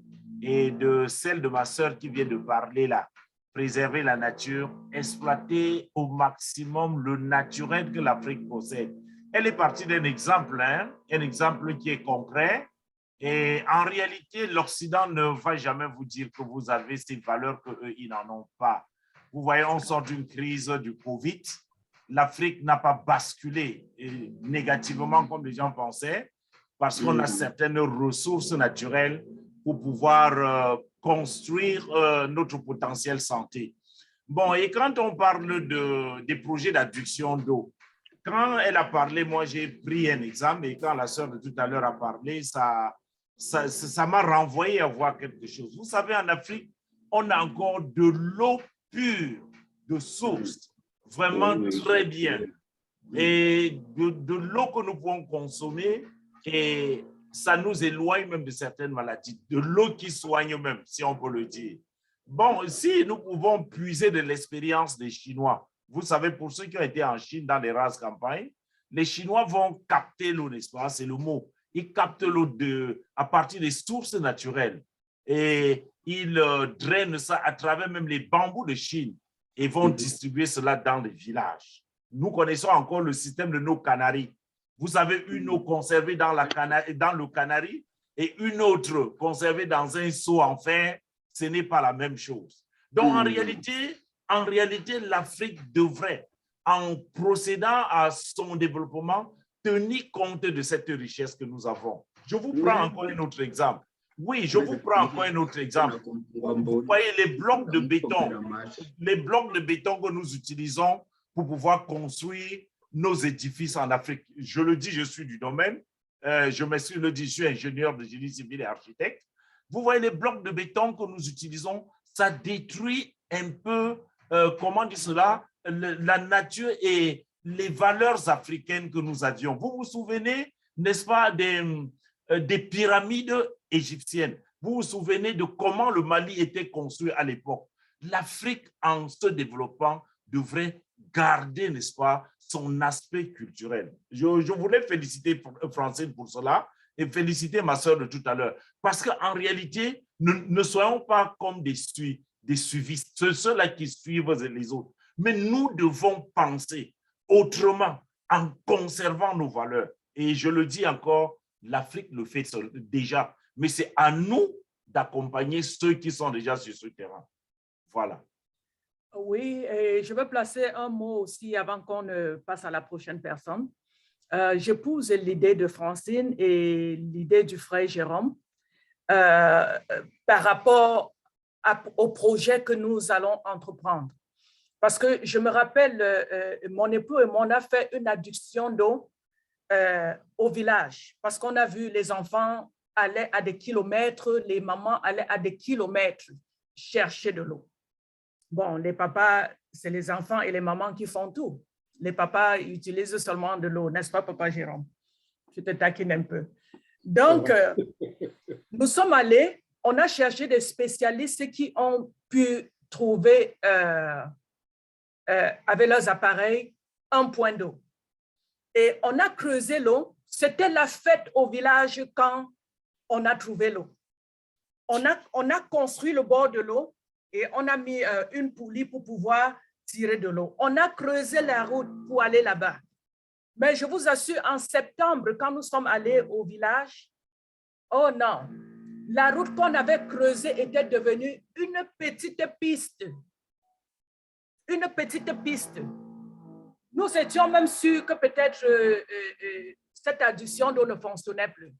[SPEAKER 2] et de celle de ma sœur qui vient de parler là. Préserver la nature, exploiter au maximum le naturel que l'Afrique possède. Elle est partie d'un exemple, un exemple qui est concret. Et en réalité, l'Occident ne va jamais vous dire que vous avez ces valeurs qu'eux, ils n'en ont pas. Vous voyez, on sort d'une crise du Covid. L'Afrique n'a pas basculé négativement comme les gens pensaient parce qu'on a certaines ressources naturelles pour pouvoir construire notre potentiel santé. Bon, et quand on parle des projets d'adduction d'eau, quand elle a parlé, moi j'ai pris un exemple et quand la sœur de tout à l'heure a parlé, ça m'a renvoyé à voir quelque chose. Vous savez, en Afrique, on a encore de l'eau pure, de source, vraiment très bien. Et de l'eau que nous pouvons consommer, et ça nous éloigne même de certaines maladies, de l'eau qui soigne même, si on peut le dire. Bon, si nous pouvons puiser de l'expérience des Chinois, vous savez, pour ceux qui ont été en Chine dans les rares campagnes, les Chinois vont capter l'eau, n'est-ce pas? C'est le mot. Ils captent l'eau à partir des sources naturelles et ils drainent ça à travers même les bambous de Chine et vont distribuer cela dans les villages. Nous connaissons encore le système de nos Canaries. Vous avez une eau conservée dans le Canari et une autre conservée dans un seau en fer. Ce n'est pas la même chose. Donc, en réalité, l'Afrique devrait, en procédant à son développement, tenir compte de cette richesse que nous avons. Je vous prends encore un autre exemple. Oui, je vous prends encore un autre exemple. Vous voyez les blocs de béton que nous utilisons pour pouvoir construire nos édifices en Afrique. Je le dis, je suis du domaine. Je m'excuse, je suis ingénieur de génie civil et architecte. Vous voyez les blocs de béton que nous utilisons, ça détruit un peu, comment dire cela, la nature et les valeurs africaines que nous avions. Vous vous souvenez, n'est-ce pas, des pyramides égyptiennes. Vous vous souvenez de comment le Mali était construit à l'époque. L'Afrique, en se développant, devrait garder, n'est-ce pas, son aspect culturel. Je voulais féliciter Francine pour cela et féliciter ma soeur de tout à l'heure. Parce qu'en réalité, ne soyons pas comme des suivistes, ceux-là qui suivent les autres. Mais nous devons penser autrement en conservant nos valeurs. Et je le dis encore, l'Afrique le fait déjà. Mais c'est à nous d'accompagner ceux qui sont déjà sur ce terrain. Voilà.
[SPEAKER 4] Oui, et je veux placer un mot aussi avant qu'on ne passe à la prochaine personne. J'épouse l'idée de Francine et l'idée du frère Jérôme par rapport au projet que nous allons entreprendre. Parce que je me rappelle, mon époux et moi, on a fait une adduction d'eau au village parce qu'on a vu les enfants allaient à des kilomètres, les mamans allaient à des kilomètres chercher de l'eau. Bon, les papas, c'est les enfants et les mamans qui font tout. Les papas utilisent seulement de l'eau, n'est-ce pas, papa Jérôme? Je te taquine un peu. Donc, nous sommes allés, on a cherché des spécialistes qui ont pu trouver, avec leurs appareils, un point d'eau. Et on a creusé l'eau. C'était la fête au village quand on a trouvé l'eau. On a construit le bord de l'eau et on a mis une poulie pour pouvoir tirer de l'eau. On a creusé la route pour aller là-bas. Mais je vous assure, en septembre, quand nous sommes allés au village, oh non, la route qu'on avait creusée était devenue une petite piste. Une petite piste. Nous étions même sûrs que peut-être cette adduction d'eau ne fonctionnait plus.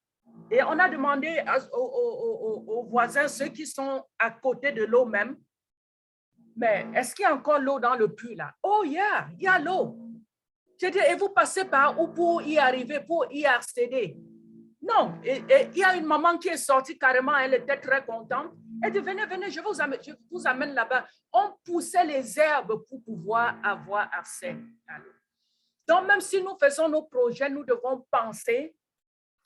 [SPEAKER 4] Et on a demandé aux voisins, ceux qui sont à côté de l'eau même, mais est-ce qu'il y a encore l'eau dans le puits là? Oh, il y a l'eau. J'ai dit, et vous passez par où pour y arriver, pour y accéder? Non, et il y a une maman qui est sortie carrément, elle était très contente. Elle dit, venez, je vous amène là-bas. On poussait les herbes pour pouvoir avoir accès à l'eau. Donc, même si nous faisons nos projets, nous devons penser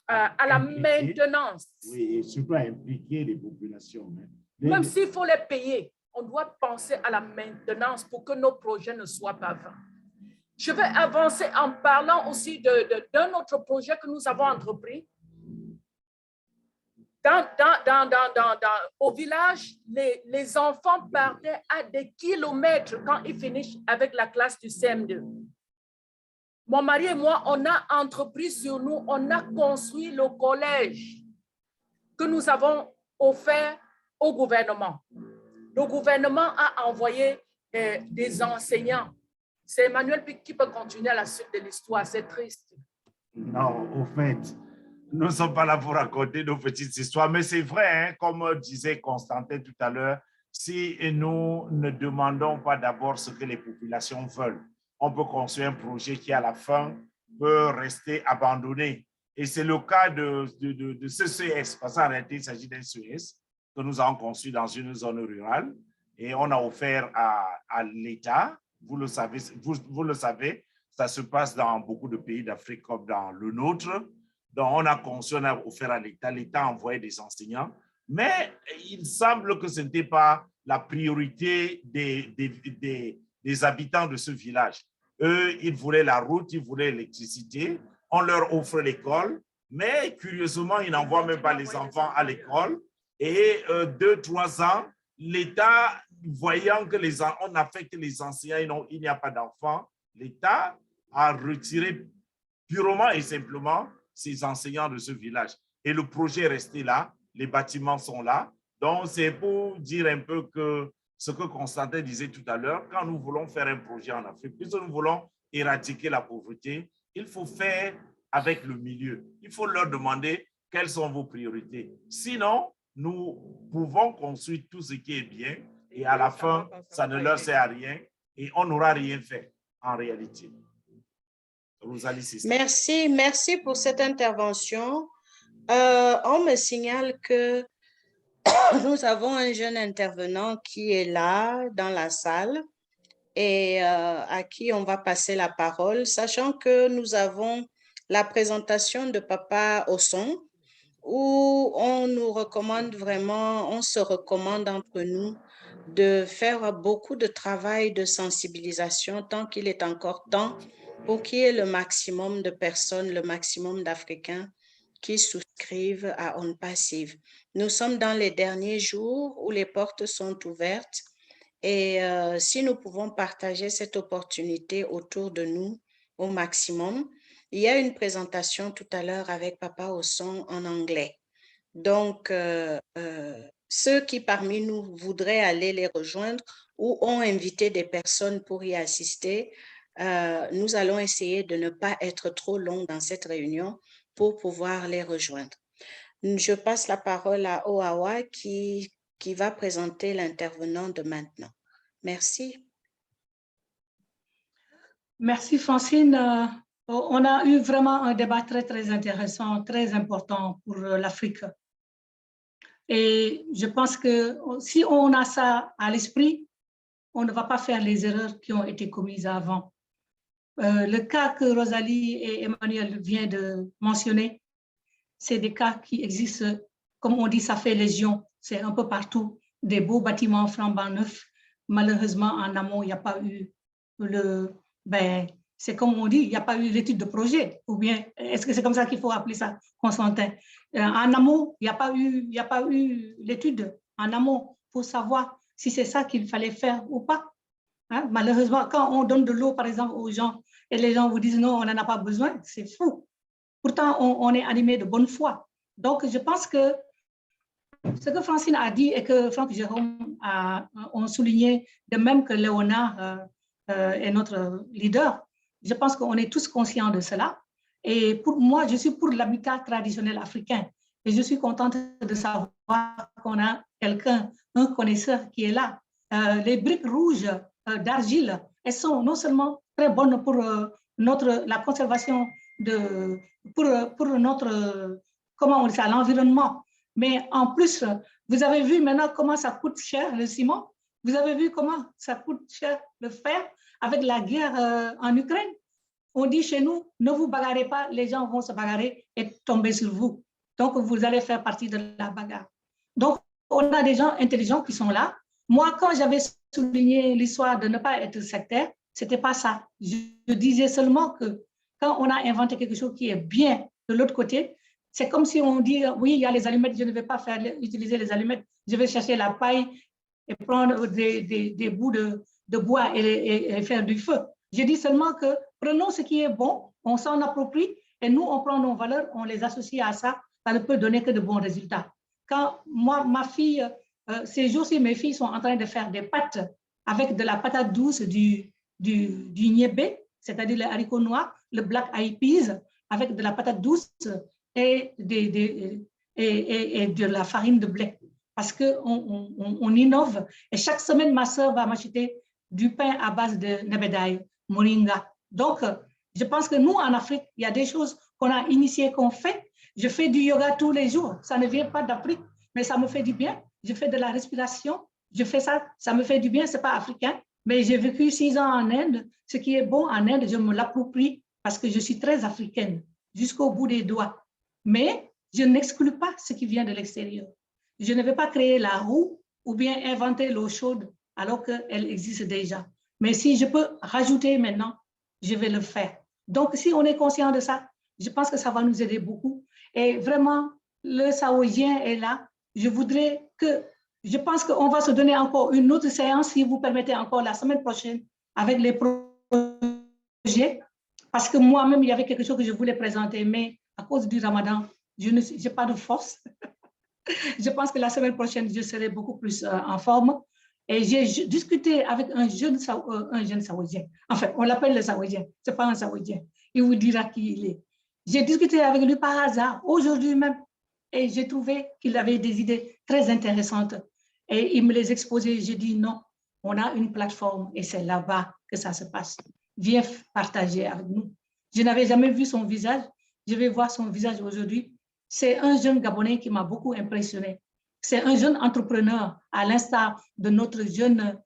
[SPEAKER 4] à la maintenance.
[SPEAKER 2] Oui, et surtout à impliquer les populations.
[SPEAKER 4] Même s'il faut les payer, on doit penser à la maintenance pour que nos projets ne soient pas vains. Je vais avancer en parlant aussi d'un autre projet que nous avons entrepris. Au village, les enfants partaient à des kilomètres quand ils finissent avec la classe du CM2. Mon mari et moi, on a entrepris sur nous, on a construit le collège que nous avons offert au gouvernement. Le gouvernement a envoyé des enseignants. C'est Emmanuel qui peut continuer à la suite de l'histoire, c'est triste.
[SPEAKER 2] Non, au fait, nous ne sommes pas là pour raconter nos petites histoires, mais c'est vrai, hein, comme disait Constantin tout à l'heure, si nous ne demandons pas d'abord ce que les populations veulent, on peut construire un projet qui, à la fin, peut rester abandonné. Et c'est le cas de ce CES, parce qu'en réalité, il s'agit d'un CES que nous avons construit dans une zone rurale et on a offert à l'État. Vous le savez, ça se passe dans beaucoup de pays d'Afrique comme dans le nôtre. Donc, on a construit, on a offert à l'État. L'État a envoyé des enseignants. Mais il semble que ce n'était pas la priorité des habitants de ce village. Eux, ils voulaient la route, ils voulaient l'électricité. On leur offre l'école, mais curieusement, ils n'envoient même pas les enfants à l'école. Et 2-3 ans, l'État, voyant que on affecte les enseignants, il n'y a pas d'enfants, l'État a retiré purement et simplement ces enseignants de ce village. Et le projet est resté là, les bâtiments sont là. Donc, c'est pour dire un peu que ce que Constantin disait tout à l'heure, quand nous voulons faire un projet en Afrique, puisque nous voulons éradiquer la pauvreté, il faut faire avec le milieu. Il faut leur demander quelles sont vos priorités. Sinon, nous pouvons construire tout ce qui est bien et à la fin, ça ne leur sert à rien et on n'aura rien fait en réalité. Rosalie, c'est ça.
[SPEAKER 5] Merci pour cette intervention. On me signale que nous avons un jeune intervenant qui est là dans la salle et à qui on va passer la parole, sachant que nous avons la présentation de Papa Osson, où on nous recommande vraiment, on se recommande entre nous de faire beaucoup de travail de sensibilisation tant qu'il est encore temps pour qu'il y ait le maximum de personnes, le maximum d'Africains qui souscrivent à On Passive. Nous sommes dans les derniers jours où les portes sont ouvertes et si nous pouvons partager cette opportunité autour de nous au maximum. Il y a une présentation tout à l'heure avec Papa Osson en anglais. Donc, ceux qui parmi nous voudraient aller les rejoindre ou ont invité des personnes pour y assister, nous allons essayer de ne pas être trop long dans cette réunion pour pouvoir les rejoindre. Je passe la parole à Oawa qui va présenter l'intervenant de maintenant. Merci.
[SPEAKER 1] Merci Francine. On a eu vraiment un débat très intéressant, très important pour l'Afrique. Et je pense que si on a ça à l'esprit, on ne va pas faire les erreurs qui ont été commises avant. Le cas que Rosalie et Emmanuel viennent de mentionner, c'est des cas qui existent, comme on dit, ça fait légion. C'est un peu partout, des beaux bâtiments flambant neufs. Malheureusement, en amont, il n'y a pas eu c'est comme on dit, il n'y a pas eu l'étude de projet. Ou bien, est-ce que c'est comme ça qu'il faut appeler ça, Constantin? En amont, il n'y a pas eu l'étude en amont pour savoir si c'est ça qu'il fallait faire ou pas. Hein? Malheureusement, quand on donne de l'eau, par exemple, aux gens, et les gens vous disent non, on n'en a pas besoin, c'est fou. Pourtant, on est animé de bonne foi. Donc, je pense que ce que Francine a dit et que Franck Jérôme ont souligné, de même que Léonard est notre leader, je pense qu'on est tous conscients de cela. Et pour moi, je suis pour l'habitat traditionnel africain. Et je suis contente de savoir qu'on a quelqu'un, un connaisseur qui est là. Les briques rouges d'argile, elles sont non seulement très bonnes pour la conservation pour notre, comment on dit ça, l'environnement. Mais en plus, vous avez vu maintenant comment ça coûte cher le ciment. Vous avez vu comment ça coûte cher le fer avec la guerre en Ukraine. On dit chez nous, ne vous bagarrez pas, les gens vont se bagarrer et tomber sur vous. Donc, vous allez faire partie de la bagarre. Donc, on a des gens intelligents qui sont là. Moi, quand j'avais souligné l'histoire de ne pas être sectaire, ce n'était pas ça. Je disais seulement que quand on a inventé quelque chose qui est bien de l'autre côté, c'est comme si on dit, oui, il y a les allumettes, je ne vais pas utiliser les allumettes, je vais chercher la paille et prendre des bouts de bois et faire du feu. Je dis seulement que prenons ce qui est bon, on s'en approprie et nous, on prend nos valeurs, on les associe à ça, ça ne peut donner que de bons résultats. Quand moi, ma fille, ces jours-ci, mes filles sont en train de faire des pâtes avec de la patate douce du niébé, c'est-à-dire les haricots noirs, le black eyed peas, avec de la patate douce et de la farine de blé. Parce qu'on innove. Et chaque semaine, ma soeur va m'acheter du pain à base de nebedaï, moringa. Donc, je pense que nous, en Afrique, il y a des choses qu'on a initiées, qu'on fait. Je fais du yoga tous les jours. Ça ne vient pas d'Afrique, mais ça me fait du bien. Je fais de la respiration. Je fais ça, ça me fait du bien. Ce n'est pas africain. Mais j'ai vécu 6 ans en Inde. Ce qui est bon en Inde, je me l'approprie parce que je suis très africaine, jusqu'au bout des doigts. Mais je n'exclus pas ce qui vient de l'extérieur. Je ne vais pas créer la roue ou bien inventer l'eau chaude alors qu'elle existe déjà. Mais si je peux rajouter maintenant, je vais le faire. Donc, si on est conscient de ça, je pense que ça va nous aider beaucoup. Et vraiment, le Saoudien est là. Je pense qu'on va se donner encore une autre séance, si vous permettez, encore la semaine prochaine, avec les projets, parce que moi-même, il y avait quelque chose que je voulais présenter, mais à cause du Ramadan, je n'ai pas de force. Je pense que la semaine prochaine, je serai beaucoup plus en forme. Et j'ai discuté avec un jeune Saoudien. Enfin, on l'appelle le Saoudien. Ce n'est pas un Saoudien. Il vous dira qui il est. J'ai discuté avec lui par hasard, aujourd'hui même. Et j'ai trouvé qu'il avait des idées très intéressantes. Et il me les exposait. J'ai dit non, on a une plateforme et c'est là-bas que ça se passe. Viens partager avec nous. Je n'avais jamais vu son visage. Je vais voir son visage aujourd'hui. C'est un jeune Gabonais qui m'a beaucoup impressionné. C'est un jeune entrepreneur, à l'instar de notre jeune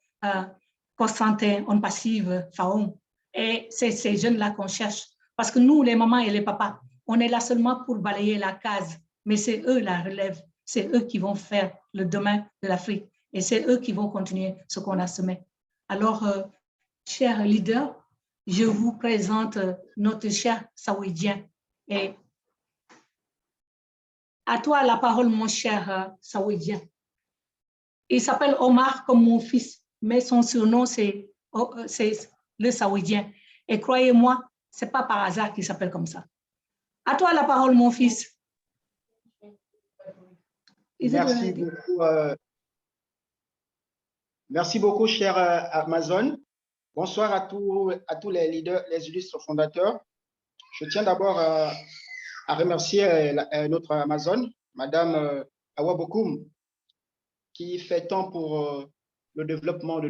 [SPEAKER 1] Constantin On Passive, Faoum. Et c'est ces jeunes-là qu'on cherche. Parce que nous, les mamans et les papas, on est là seulement pour balayer la case. Mais c'est eux la relève. C'est eux qui vont faire le demain de l'Afrique. Et c'est eux qui vont continuer ce qu'on a semé. Alors, chers leaders, je vous présente notre cher Saouidien. Et à toi la parole, mon cher Saouidien. Il s'appelle Omar comme mon fils, mais son surnom, c'est le Saouidien. Et croyez-moi, ce n'est pas par hasard qu'il s'appelle comme ça. À toi la parole, mon fils.
[SPEAKER 10] Merci beaucoup. Merci beaucoup, cher Amazon. Bonsoir à tous les leaders, les illustres fondateurs. Je tiens d'abord à remercier notre Amazon, Madame Awa Bokoum, qui fait tant pour le développement de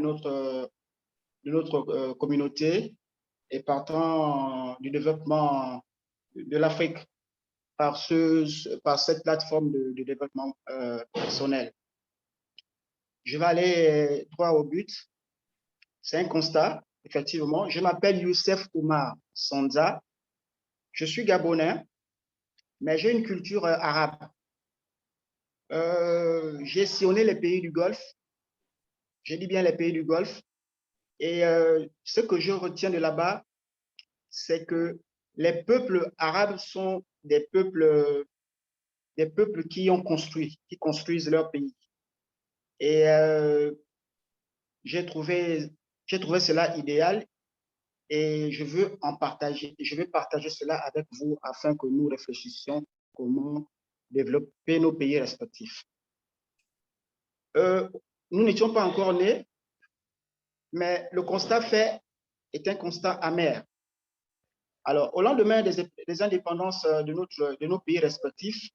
[SPEAKER 10] notre communauté et partant du développement de l'Afrique par cette plateforme de développement personnel. Je vais aller droit au but. C'est un constat, effectivement. Je m'appelle Youssef Oumar Sanza. Je suis gabonais, mais j'ai une culture arabe. J'ai sillonné les pays du Golfe. Je dis bien les pays du Golfe. Et ce que je retiens de là-bas, c'est que les peuples arabes sont des peuples qui construisent leur pays. Et j'ai trouvé cela idéal et je veux partager cela avec vous afin que nous réfléchissions comment développer nos pays respectifs. Nous n'étions pas encore nés, mais le constat fait est un constat amer. Alors, au lendemain des indépendances de nos pays respectifs,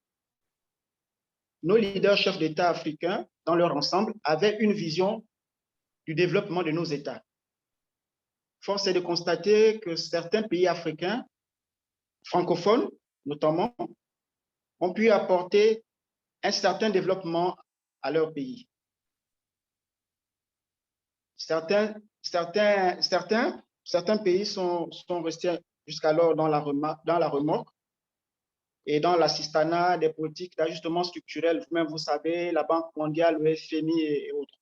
[SPEAKER 10] nos leaders chefs d'État africains, dans leur ensemble, avaient une vision du développement de nos États. Force est de constater que certains pays africains, francophones notamment, ont pu apporter un certain développement à leur pays. Certains pays sont restés jusqu'alors dans la remorque et dans l'assistanat des politiques d'ajustement structurel. Vous-même, vous savez, la Banque mondiale, le FMI et autres.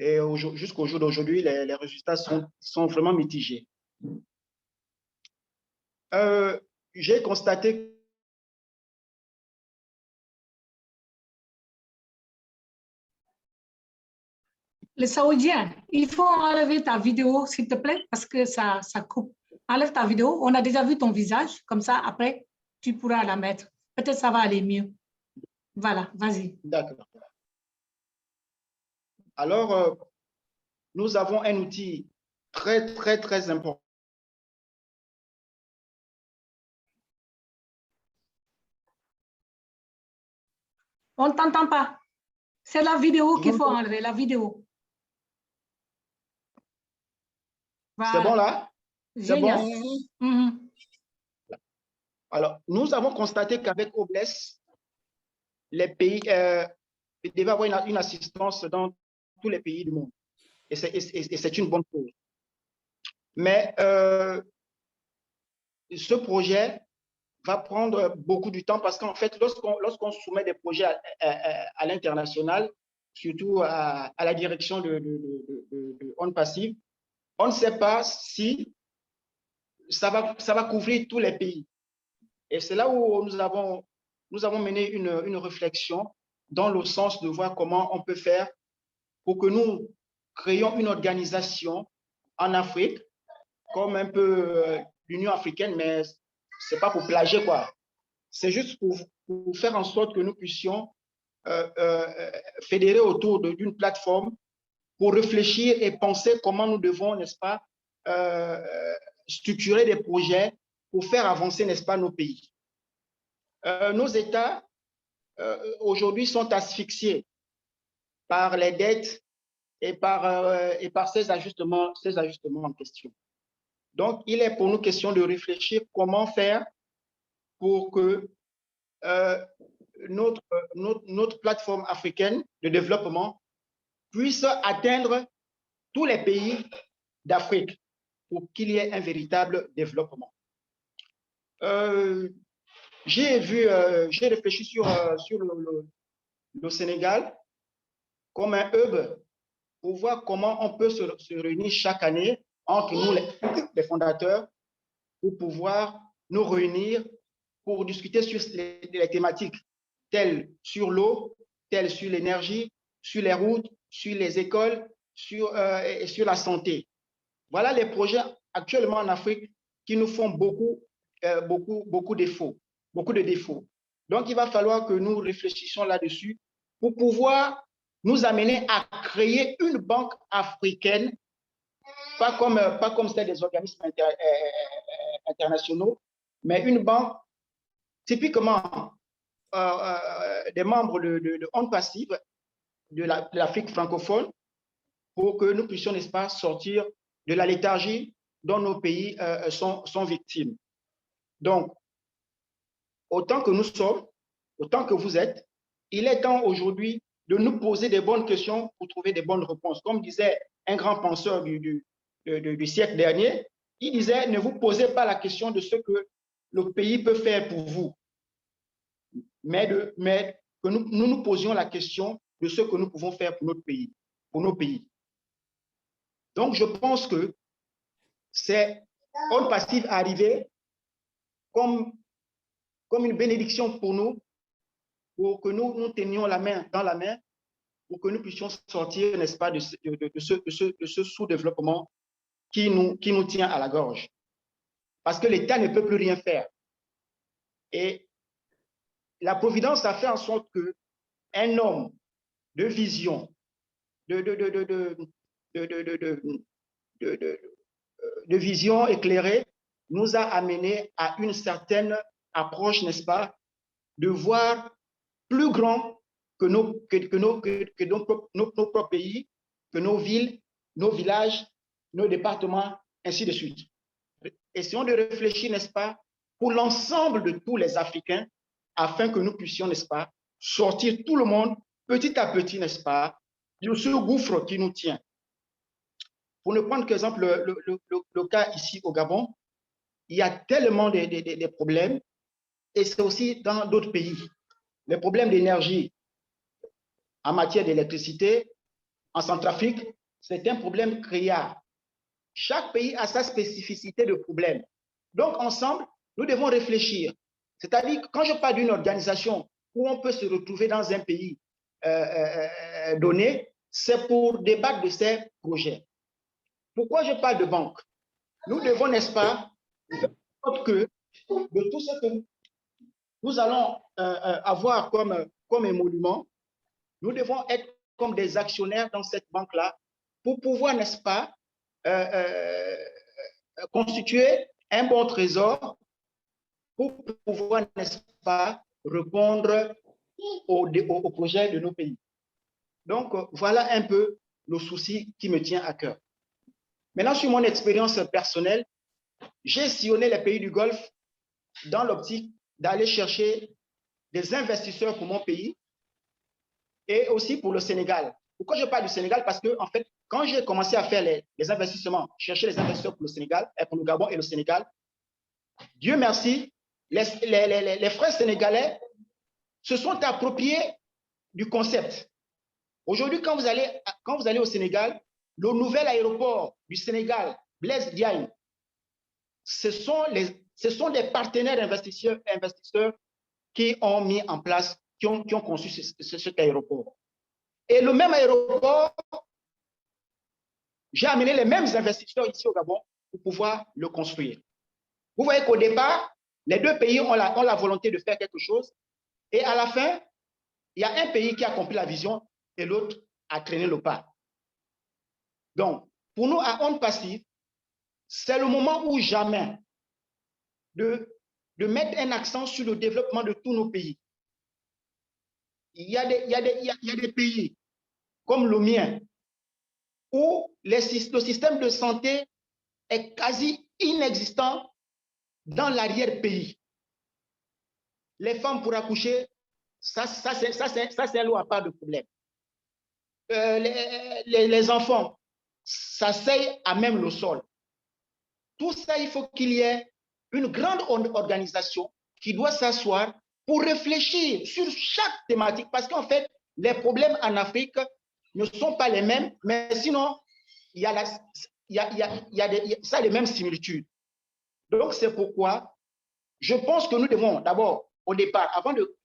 [SPEAKER 10] Et jusqu'au jour d'aujourd'hui, les résultats sont vraiment mitigés. J'ai constaté
[SPEAKER 1] Les Saoudiens, il faut enlever ta vidéo, s'il te plaît, parce que ça coupe. Enlève ta vidéo. On a déjà vu ton visage. Comme ça, après, tu pourras la mettre. Peut-être ça va aller mieux. Voilà, vas-y.
[SPEAKER 10] D'accord. Alors, nous avons un outil très, très, très important.
[SPEAKER 1] On ne t'entend pas. C'est la vidéo qu'il faut enlever, la vidéo. Voilà.
[SPEAKER 10] C'est bon là? C'est bon?
[SPEAKER 1] Mm-hmm.
[SPEAKER 10] Alors, nous avons constaté qu'avec OBLES, les pays devaient avoir une assistance dans tous les pays du monde. Et c'est une bonne chose. Mais ce projet va prendre beaucoup de temps parce qu'en fait, lorsqu'on soumet des projets à l'international, surtout à la direction de On Passive, on ne sait pas si ça va couvrir tous les pays. Et c'est là où nous avons mené une réflexion dans le sens de voir comment on peut faire pour que nous créions une organisation en Afrique comme un peu l'Union africaine, mais ce n'est pas pour plagier, quoi. C'est juste pour faire en sorte que nous puissions fédérer autour d'une plateforme pour réfléchir et penser comment nous devons, n'est-ce pas, structurer des projets pour faire avancer, n'est-ce pas, nos pays. Nos États, aujourd'hui, sont asphyxiés par les dettes et par ces ajustements en question. Donc, il est pour nous question de réfléchir comment faire pour que notre plateforme africaine de développement puisse atteindre tous les pays d'Afrique pour qu'il y ait un véritable développement. J'ai réfléchi sur le Sénégal comme un hub pour voir comment on peut se réunir chaque année entre nous, les fondateurs, pour pouvoir nous réunir pour discuter sur les thématiques telles sur l'eau, telles sur l'énergie, sur les routes, sur les écoles, et sur la santé. Voilà les projets actuellement en Afrique qui nous font beaucoup de défauts. Donc, il va falloir que nous réfléchissions là-dessus pour pouvoir nous amener à créer une banque africaine, pas comme celle des organismes internationaux, mais une banque typiquement des membres de Onde Passive de l'Afrique francophone pour que nous puissions, n'est-ce pas, sortir de la léthargie dont nos pays sont victimes. Donc, autant que nous sommes, autant que vous êtes, il est temps aujourd'hui de nous poser des bonnes questions pour trouver des bonnes réponses. Comme disait un grand penseur du siècle dernier, il disait, ne vous posez pas la question de ce que le pays peut faire pour vous, mais que nous posions la question de ce que nous pouvons faire pour notre pays, pour nos pays. Donc, je pense que c'est Onde Passive arrivé comme une bénédiction pour nous, pour que nous tenions la main dans la main, pour que nous puissions sortir, n'est-ce pas, de ce sous-développement qui nous tient à la gorge. Parce que l'État ne peut plus rien faire. Et la Providence a fait en sorte qu'un homme de vision, de vision éclairée, nous a amené à une certaine approche, n'est-ce pas, de voir plus grand que nos propres pays, que nos villes, nos villages, nos départements, ainsi de suite. Essayons de réfléchir, n'est-ce pas, pour l'ensemble de tous les Africains, afin que nous puissions, n'est-ce pas, sortir tout le monde, petit à petit, n'est-ce pas, de ce gouffre qui nous tient. Pour ne prendre qu'exemple le cas ici au Gabon, il y a tellement de problèmes, et c'est aussi dans d'autres pays. Les problèmes d'énergie en matière d'électricité, en Centrafrique, c'est un problème criard. Chaque pays a sa spécificité de problème. Donc, ensemble, nous devons réfléchir. C'est-à-dire, quand je parle d'une organisation où on peut se retrouver dans un pays donné, c'est pour débattre de ces projets. Pourquoi je parle de banque? Nous devons, n'est-ce pas, faire en sorte que de tout ce que nous allons avoir comme émolument, nous devons être comme des actionnaires dans cette banque-là pour pouvoir, n'est-ce pas, constituer un bon trésor pour pouvoir, n'est-ce pas, répondre aux projets de nos pays. Donc, voilà un peu le souci qui me tient à cœur. Maintenant, sur mon expérience personnelle, j'ai sillonné les pays du Golfe dans l'optique d'aller chercher des investisseurs pour mon pays et aussi pour le Sénégal. Pourquoi je parle du Sénégal? Parce que, en fait, quand j'ai commencé à faire les investissements, chercher les investisseurs pour le Sénégal, pour le Gabon et le Sénégal, Dieu merci, les frères sénégalais se sont appropriés du concept. Aujourd'hui, quand vous allez au Sénégal, le nouvel aéroport du Sénégal, Blaise Diagne, ce sont des partenaires investisseurs qui ont mis en place, qui ont conçu cet aéroport. Et le même aéroport, j'ai amené les mêmes investisseurs ici au Gabon pour pouvoir le construire. Vous voyez qu'au départ, les deux pays ont la volonté de faire quelque chose et à la fin, il y a un pays qui a compris la vision et l'autre a traîné le pas. Donc, pour nous, à Onde Passive, c'est le moment ou jamais de mettre un accent sur le développement de tous nos pays. Il y a des pays comme le mien où le système de santé est quasi inexistant dans l'arrière-pays. Les femmes pour accoucher, ça c'est là où il n'y a pas de problème. Les enfants, ça s'asseye à même le sol. Tout ça, il faut qu'il y ait une grande organisation qui doit s'asseoir pour réfléchir sur chaque thématique. Parce qu'en fait, les problèmes en Afrique ne sont pas les mêmes, mais sinon, il y a les mêmes similitudes. Donc, c'est pourquoi je pense que nous devons d'abord, au départ,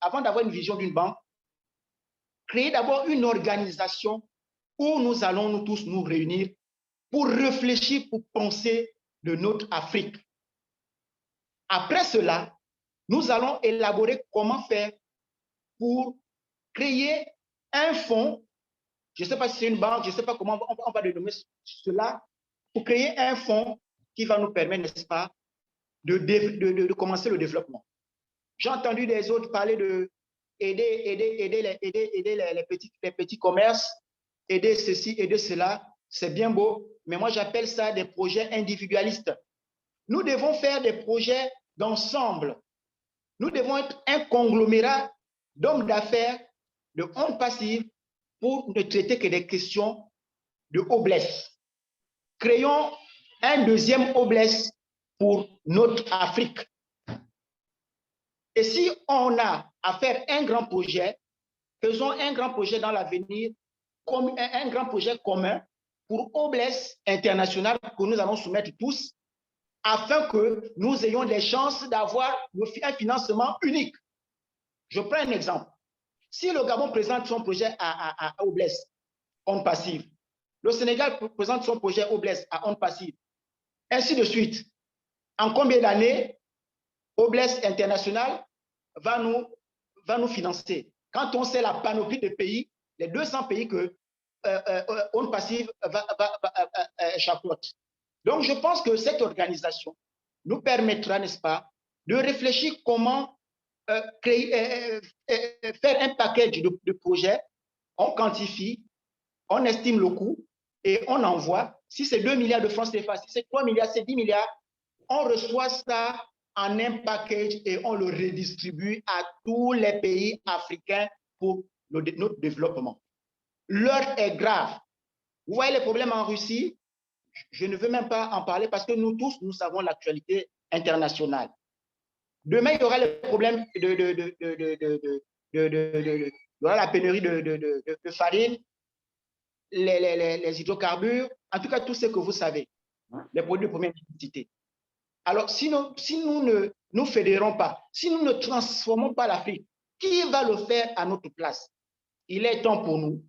[SPEAKER 10] avant d'avoir une vision d'une banque, créer d'abord une organisation où nous allons nous tous nous réunir pour réfléchir, pour penser de notre Afrique. Après cela, nous allons élaborer comment faire pour créer un fonds, je ne sais pas si c'est une banque, je ne sais pas comment on va dénommer cela, pour créer un fonds qui va nous permettre, n'est-ce pas, de commencer le développement. J'ai entendu des autres parler de aider les petits commerces, aider ceci, aider cela, c'est bien beau, mais moi j'appelle ça des projets individualistes. Nous devons faire des projets d'ensemble. Nous devons être un conglomérat d'hommes d'affaires, de Onde Passive, pour ne traiter que des questions de Obless. Créons un deuxième Obless pour notre Afrique. Et si on a à faire un grand projet, faisons un grand projet dans l'avenir, un grand projet commun pour Obless international que nous allons soumettre tous, afin que nous ayons des chances d'avoir un financement unique. Je prends un exemple. Si le Gabon présente son projet à Obless, Onde Passive, le Sénégal présente son projet Obless à Onde Passive, ainsi de suite, en combien d'années Obless international va nous financer? Quand on sait la panoplie de pays, les 200 pays que Onde Passive chapeaute. Donc, je pense que cette organisation nous permettra, n'est-ce pas, de réfléchir comment faire un package de projets. On quantifie, on estime le coût et on envoie. Si c'est 2 milliards de francs CFA, si c'est 3 milliards, c'est 10 milliards, on reçoit ça en un package et on le redistribue à tous les pays africains pour notre développement. L'heure est grave. Vous voyez les problèmes en Russie? Je ne veux même pas en parler parce que nous tous, nous savons l'actualité internationale. Demain, il y aura le problème il y aura la pénurie de farine, les hydrocarbures, en tout cas tout ce que vous savez, les produits de première nécessité. Alors, si nous ne nous fédérons pas, si nous ne transformons pas l'Afrique, qui va le faire à notre place? Il est temps pour nous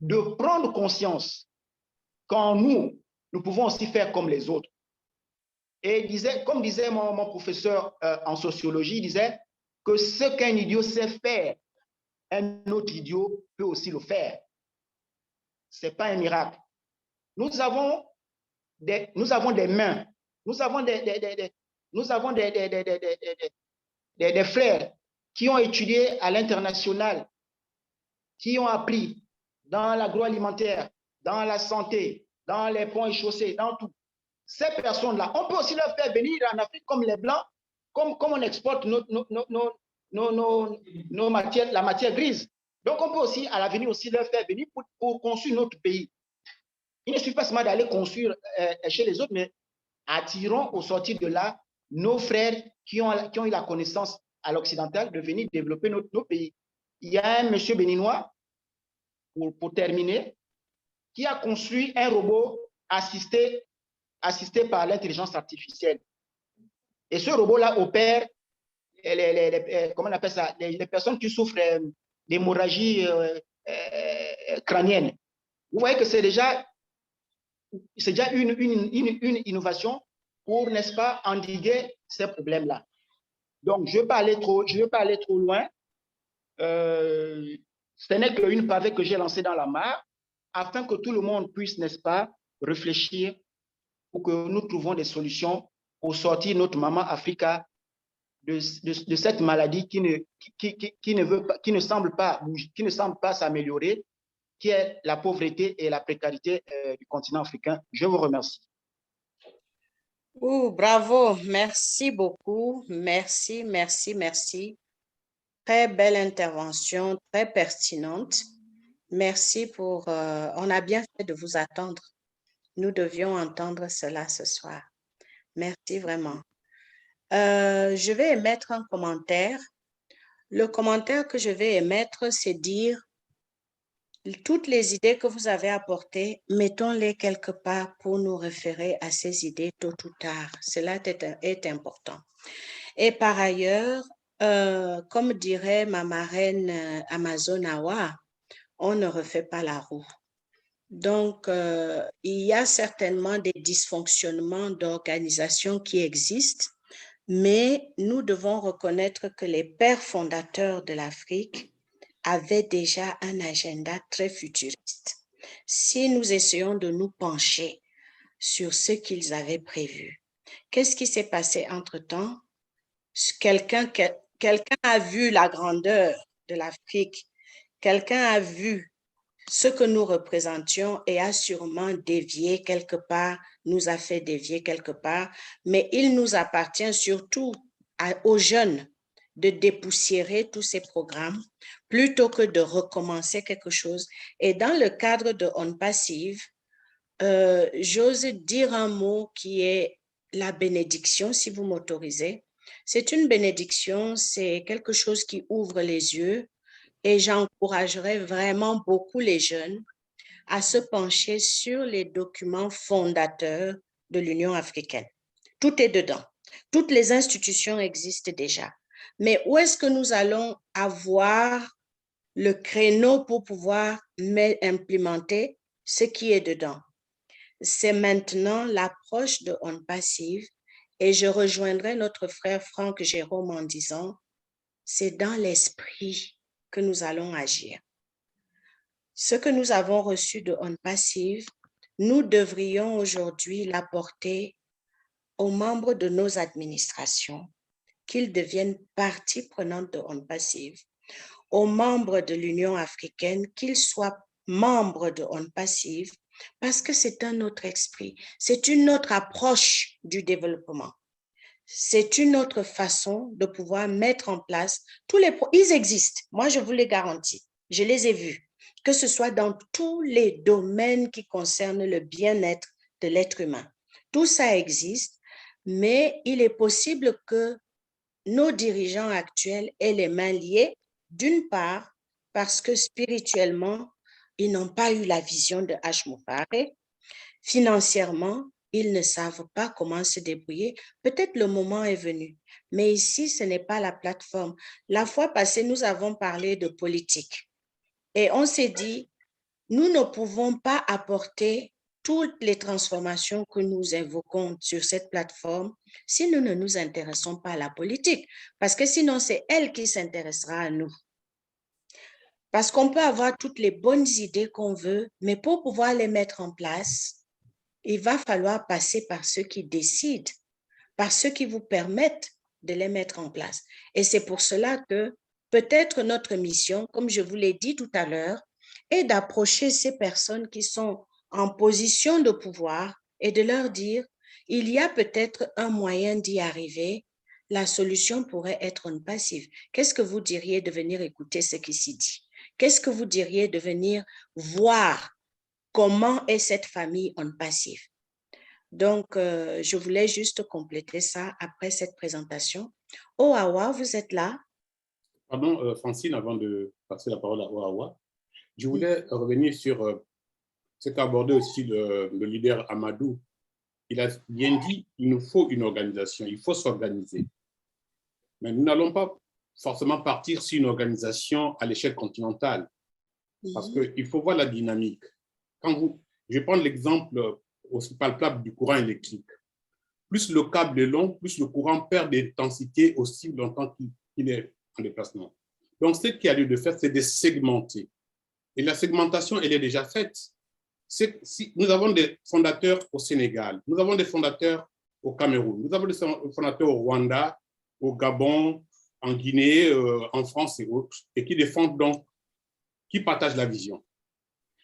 [SPEAKER 10] de prendre conscience qu'en nous pouvons aussi faire comme les autres. Et comme disait mon professeur en sociologie, il disait que ce qu'un idiot sait faire, un autre idiot peut aussi le faire. Ce n'est pas un miracle. Nous avons des mains, nous avons des frères qui ont étudié à l'international, qui ont appris dans l'agroalimentaire, dans la santé, dans les ponts et chaussées, dans tout. Ces personnes-là, on peut aussi leur faire venir en Afrique comme les Blancs, comme on exporte la matière grise. Donc, on peut aussi, à l'avenir, aussi leur faire venir pour construire notre pays. Il ne suffit pas seulement d'aller construire chez les autres, mais attirons au sortir de là nos frères qui ont eu la connaissance à l'occidental de venir développer nos pays. Il y a un monsieur béninois, pour terminer, qui a construit un robot assisté par l'intelligence artificielle. Et ce robot-là opère comment on appelle ça, les personnes qui souffrent d'hémorragie crânienne. Vous voyez que c'est déjà une innovation pour, n'est-ce pas, endiguer ces problèmes-là. Donc, je ne veux pas aller trop loin. Ce n'est qu'une pavée que j'ai lancée dans la mare afin que tout le monde puisse, n'est-ce pas, réfléchir pour que nous trouvions des solutions pour sortir notre maman Africa de cette maladie qui ne semble pas s'améliorer, qui est la pauvreté et la précarité du continent africain. Je vous remercie.
[SPEAKER 5] Bravo, merci beaucoup. Merci, merci, merci. Très belle intervention, très pertinente. Merci pour... on a bien fait de vous attendre. Nous devions entendre cela ce soir. Merci vraiment. Je vais émettre un commentaire. Le commentaire que je vais émettre, c'est dire toutes les idées que vous avez apportées, mettons-les quelque part pour nous référer à ces idées tôt ou tard. Cela est important. Et par ailleurs, comme dirait ma marraine Amazon Awa, on ne refait pas la roue. Donc, il y a certainement des dysfonctionnements d'organisation qui existent, mais nous devons reconnaître que les pères fondateurs de l'Afrique avaient déjà un agenda très futuriste. Si nous essayons de nous pencher sur ce qu'ils avaient prévu, qu'est-ce qui s'est passé entre-temps? Quelqu'un a vu la grandeur de l'Afrique, quelqu'un a vu ce que nous représentions et a sûrement dévié quelque part, nous a fait dévier quelque part, mais il nous appartient surtout aux jeunes de dépoussiérer tous ces programmes plutôt que de recommencer quelque chose. Et dans le cadre de On Passive, j'ose dire un mot qui est la bénédiction, si vous m'autorisez. C'est une bénédiction, c'est quelque chose qui ouvre les yeux et j'encouragerais vraiment beaucoup les jeunes à se pencher sur les documents fondateurs de l'Union africaine. Tout est dedans. Toutes les institutions existent déjà. Mais où est-ce que nous allons avoir le créneau pour pouvoir implémenter ce qui est dedans? C'est maintenant l'approche de On Passive et je rejoindrai notre frère Franck Jérôme en disant, c'est dans l'esprit que nous allons agir. Ce que nous avons reçu de On Passive, nous devrions aujourd'hui l'apporter aux membres de nos administrations, qu'ils deviennent partie prenante de On Passive, aux membres de l'Union africaine, qu'ils soient membres de On Passive, parce que c'est un autre esprit, c'est une autre approche du développement. C'est une autre façon de pouvoir mettre en place tous les... Ils existent, moi je vous les garantis, je les ai vus, que ce soit dans tous les domaines qui concernent le bien-être de l'être humain. Tout ça existe, mais il est possible que nos dirigeants actuels aient les mains liées, d'une part, parce que spirituellement, ils n'ont pas eu la vision de H. Moufaré. Financièrement, ils ne savent pas comment se débrouiller. Peut-être le moment est venu, mais ici, ce n'est pas la plateforme. La fois passée, nous avons parlé de politique et on s'est dit, nous ne pouvons pas apporter toutes les transformations que nous invoquons sur cette plateforme si nous ne nous intéressons pas à la politique, parce que sinon, c'est elle qui s'intéressera à nous. Parce qu'on peut avoir toutes les bonnes idées qu'on veut, mais pour pouvoir les mettre en place, il va falloir passer par ceux qui décident, par ceux qui vous permettent de les mettre en place. Et c'est pour cela que peut-être notre mission, comme je vous l'ai dit tout à l'heure, est d'approcher ces personnes qui sont en position de pouvoir et de leur dire, il y a peut-être un moyen d'y arriver, la solution pourrait être On Passive. Qu'est-ce que vous diriez de venir écouter ce qui s'y dit? Qu'est-ce que vous diriez de venir voir comment est cette famille On Passive? Donc, je voulais juste compléter ça après cette présentation. Oawa, vous êtes là?
[SPEAKER 8] Pardon, Francine, avant de passer la parole à Oawa, je voulais revenir sur ce qu'a abordé aussi le leader Amadou. Il a bien dit, il nous faut une organisation, il faut s'organiser. Mais nous n'allons pas forcément partir sur une organisation à l'échelle continentale, parce qu'il faut voir la dynamique. Je vais prendre l'exemple aussi palpable du courant électrique. plus le câble est long, plus le courant perd d'intensité aussi longtemps qu'il est en déplacement. Donc, ce qu'il y a lieu de faire, c'est de segmenter. Et la segmentation, elle est déjà faite. Si nous avons des fondateurs au Sénégal, nous avons des fondateurs au Cameroun, nous avons des fondateurs au Rwanda, au Gabon, en Guinée, en France et autres, et qui défendent donc, qui partagent la vision.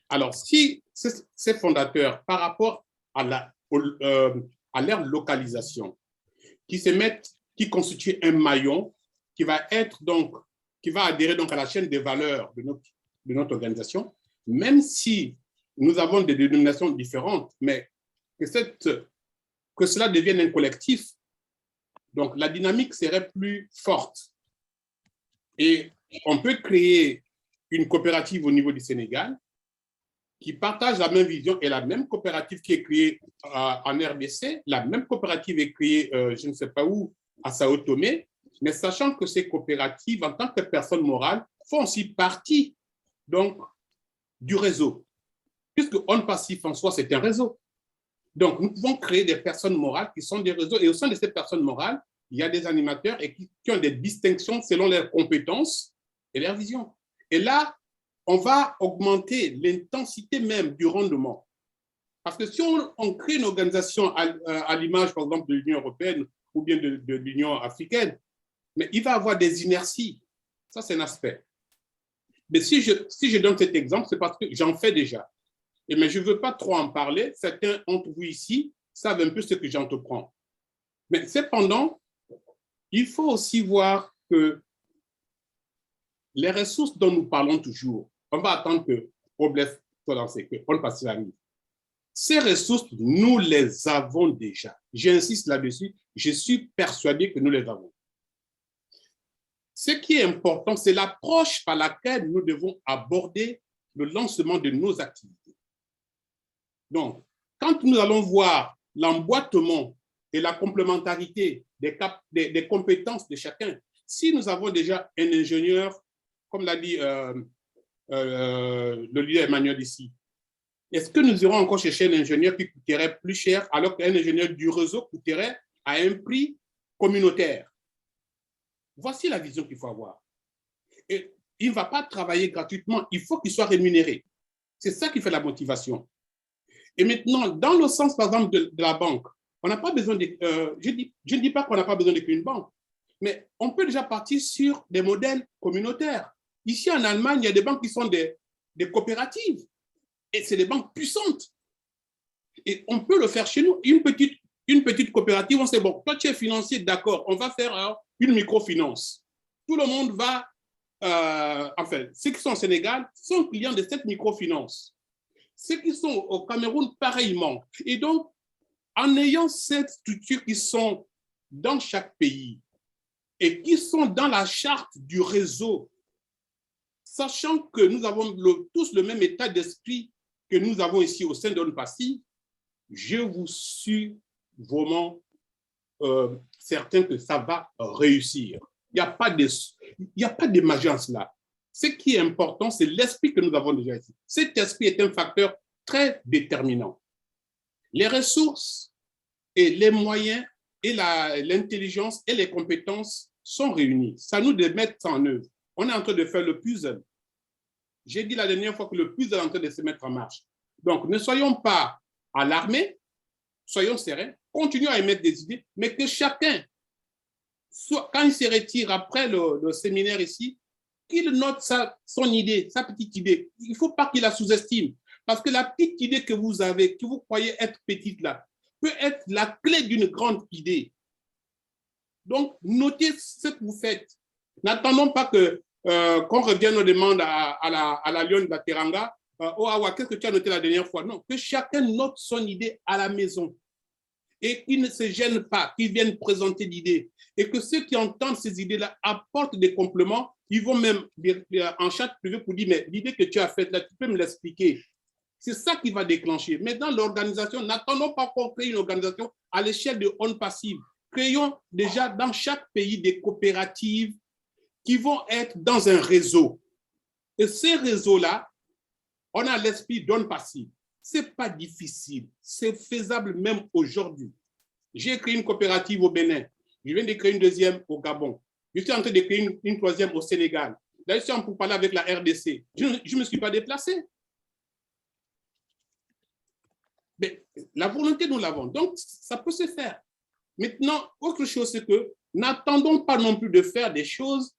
[SPEAKER 8] Alors, si ces fondateurs, par rapport à leur localisation, qui constituent un maillon qui va adhérer donc à la chaîne des valeurs de notre organisation, même si nous avons des dénominations différentes, mais que cela devienne un collectif, donc la dynamique serait plus forte. Et on peut créer une coopérative au niveau du Sénégal qui partage la même vision, et la même coopérative qui est créée en RDC, la même coopérative est créée, je ne sais pas où, à Sao Tomé, mais sachant que ces coopératives, en tant que personnes morales, font aussi partie donc, du réseau. Puisque On Passif en soi, c'est un réseau. Donc, nous pouvons créer des personnes morales qui sont des réseaux, et au sein de ces personnes morales, il y a des animateurs et qui ont des distinctions selon leurs compétences et leur vision. Et là, on va augmenter l'intensité même du rendement. Parce que si on crée une organisation à l'image, par exemple, de l'Union européenne ou bien de l'Union africaine, mais il va avoir des inerties. Ça, c'est un aspect. Mais si je donne cet exemple, c'est parce que j'en fais déjà. Mais je ne veux pas trop en parler. Certains d'entre vous ici savent un peu ce que j'entreprends. Mais cependant, il faut aussi voir que les ressources dont nous parlons toujours, on va attendre que Robles soit lancé, qu'on passe la nuit. Ces ressources, nous les avons déjà. J'insiste là-dessus. Je suis persuadé que nous les avons. Ce qui est important, c'est l'approche par laquelle nous devons aborder le lancement de nos activités. Donc, quand nous allons voir l'emboîtement et la complémentarité des compétences de chacun, si nous avons déjà un ingénieur, comme l'a dit le leader Emmanuel ici, est-ce que nous irons encore chercher un ingénieur qui coûterait plus cher alors qu'un ingénieur du réseau coûterait à un prix communautaire? Voici la vision qu'il faut avoir. Et il ne va pas travailler gratuitement, il faut qu'il soit rémunéré. C'est ça qui fait la motivation. Et maintenant, dans le sens, par exemple, de la banque, on n'a pas besoin de... je ne dis pas qu'on n'a pas besoin d'une banque, mais on peut déjà partir sur des modèles communautaires. Ici, en Allemagne, il y a des banques qui sont des coopératives. Et c'est des banques puissantes. Et on peut le faire chez nous. Une petite coopérative, on sait, bon, toi, tu es financier, d'accord, on va faire une microfinance. Tout le monde va... enfin, ceux qui sont au Sénégal sont clients de cette microfinance. Ceux qui sont au Cameroun, pareillement. Et donc, en ayant cette structure qui sont dans chaque pays et qui sont dans la charte du réseau, sachant que nous avons tous le même état d'esprit que nous avons ici au sein d'On Passif, je vous suis vraiment certain que ça va réussir. Il n'y a pas d'émergence là. Ce qui est important, c'est l'esprit que nous avons déjà ici. Cet esprit est un facteur très déterminant. Les ressources et les moyens et l'intelligence et les compétences sont réunis. Ça nous de mettre ça en œuvre. On est en train de faire le puzzle. J'ai dit la dernière fois que le puzzle est en train de se mettre en marche. Donc, ne soyons pas alarmés, soyons sereins, continuons à émettre des idées, mais que chacun, quand il se retire après le séminaire ici, qu'il note son idée, sa petite idée. Il ne faut pas qu'il la sous-estime. Parce que la petite idée que vous avez, que vous croyez être petite là, peut être la clé d'une grande idée. Donc, notez ce que vous faites. N'attendons pas qu'on revienne nos demandes à la Lyon de la Teranga. Oh, Awa, qu'est-ce que tu as noté la dernière fois? Non, que chacun note son idée à la maison. Et qu'il ne se gêne pas, qu'il vienne présenter l'idée. Et que ceux qui entendent ces idées-là apportent des compléments. Ils vont même en chat privé pour dire, mais l'idée que tu as faite là, tu peux me l'expliquer. C'est ça qui va déclencher. Mais dans l'organisation, n'attendons pas qu'on crée une organisation à l'échelle de On Passif. Créons déjà dans chaque pays des coopératives qui vont être dans un réseau. Et ces réseaux-là, on a l'esprit d'On Passif. Ce n'est pas difficile. C'est faisable même aujourd'hui. J'ai créé une coopérative au Bénin. Je viens de créer une deuxième au Gabon. Je suis en train de créer une troisième au Sénégal. D'ailleurs, je suis pour parler avec la RDC. Je ne me suis pas déplacé. Mais la volonté, nous l'avons. Donc, ça peut se faire. Maintenant, autre chose, c'est que n'attendons pas non plus de faire des choses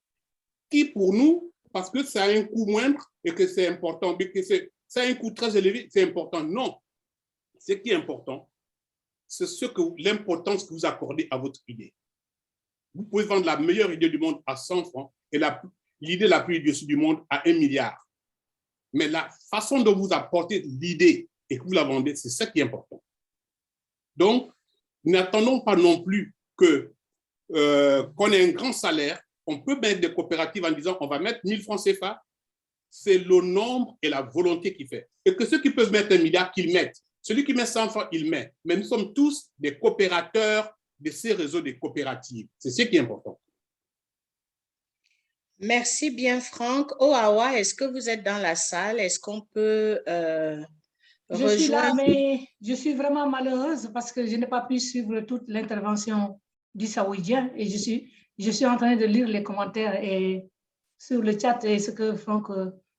[SPEAKER 8] qui, pour nous, parce que ça a un coût moindre et que c'est important, mais que ça a un coût très élevé, c'est important. Non. Ce qui est important, c'est l'importance que vous accordez à votre idée. Vous pouvez vendre la meilleure idée du monde à 100 francs et l'idée la plus idiote du monde à 1 milliard. Mais la façon dont vous apportez l'idée et que vous la vendez, c'est ça qui est important. Donc, n'attendons pas non plus qu'on ait un grand salaire. On peut mettre des coopératives en disant on va mettre 1000 francs CFA. C'est le nombre et la volonté qui fait. Et que ceux qui peuvent mettre 1 milliard, qu'ils mettent. Celui qui met 100 francs, il met. Mais nous sommes tous des coopérateurs de ces réseaux de coopératives. C'est ce qui est important.
[SPEAKER 5] Merci bien, Franck. Oawa, est-ce que vous êtes dans la salle? Est-ce qu'on peut
[SPEAKER 1] Je suis là, mais je suis vraiment malheureuse parce que je n'ai pas pu suivre toute l'intervention du Saoudien et je suis en train de lire les commentaires et sur le chat et ce que Franck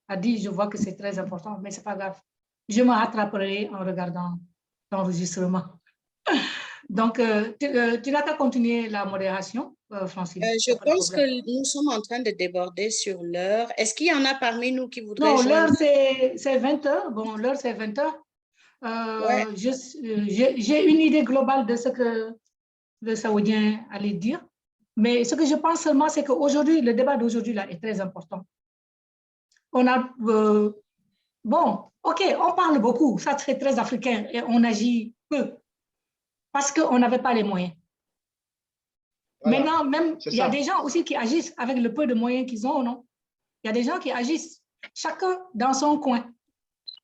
[SPEAKER 1] a dit, je vois que c'est très important, mais ce n'est pas grave. Je me rattraperai en regardant l'enregistrement. Donc, tu n'as qu'à continuer la modération, Francine.
[SPEAKER 5] Je pense que nous sommes en train de déborder sur l'heure. Est-ce qu'il y en a parmi nous qui voudraient
[SPEAKER 1] joindre? Non, l'heure, c'est 20 h. Bon, l'heure, c'est 20 h. Ouais. J'ai une idée globale de ce que le Saoudien allait dire. Mais ce que je pense seulement, c'est qu'aujourd'hui, le débat d'aujourd'hui là est très important. On a... bon, OK, on parle beaucoup, ça c'est très africain et on agit peu parce qu'on n'avait pas les moyens. Voilà. Maintenant, même, il y a des gens aussi qui agissent avec le peu de moyens qu'ils ont, non? Il y a des gens qui agissent, chacun dans son coin,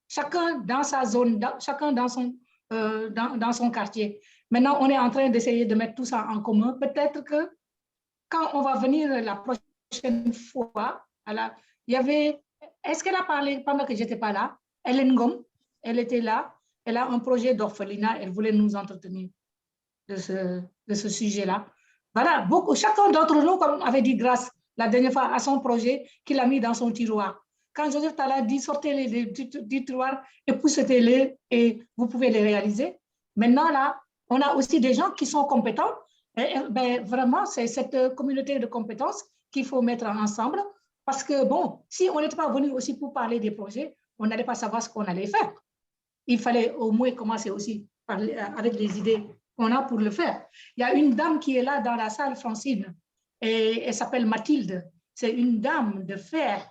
[SPEAKER 1] chacun dans sa zone, chacun dans son quartier. Maintenant, on est en train d'essayer de mettre tout ça en commun. Peut-être que quand on va venir la prochaine fois, il y avait... Est-ce qu'elle a parlé pendant que je n'étais pas là? Hélène Gom, elle était là. Elle a un projet d'orphelinat. Elle voulait nous entretenir de ce sujet-là. Voilà, chacun d'entre nous, comme on avait dit grâce la dernière fois à son projet qu'il a mis dans son tiroir. Quand Joseph Talla dit sortez-les du tiroir et poussez-les et vous pouvez les réaliser. Maintenant, là, on a aussi des gens qui sont compétents. Et, ben, vraiment, c'est cette communauté de compétences qu'il faut mettre ensemble. Parce que, bon, si on n'était pas venu aussi pour parler des projets, on n'allait pas savoir ce qu'on allait faire. Il fallait au moins commencer aussi avec les idées qu'on a pour le faire. Il y a une dame qui est là dans la salle, Francine, et elle s'appelle Mathilde. C'est une dame de fer,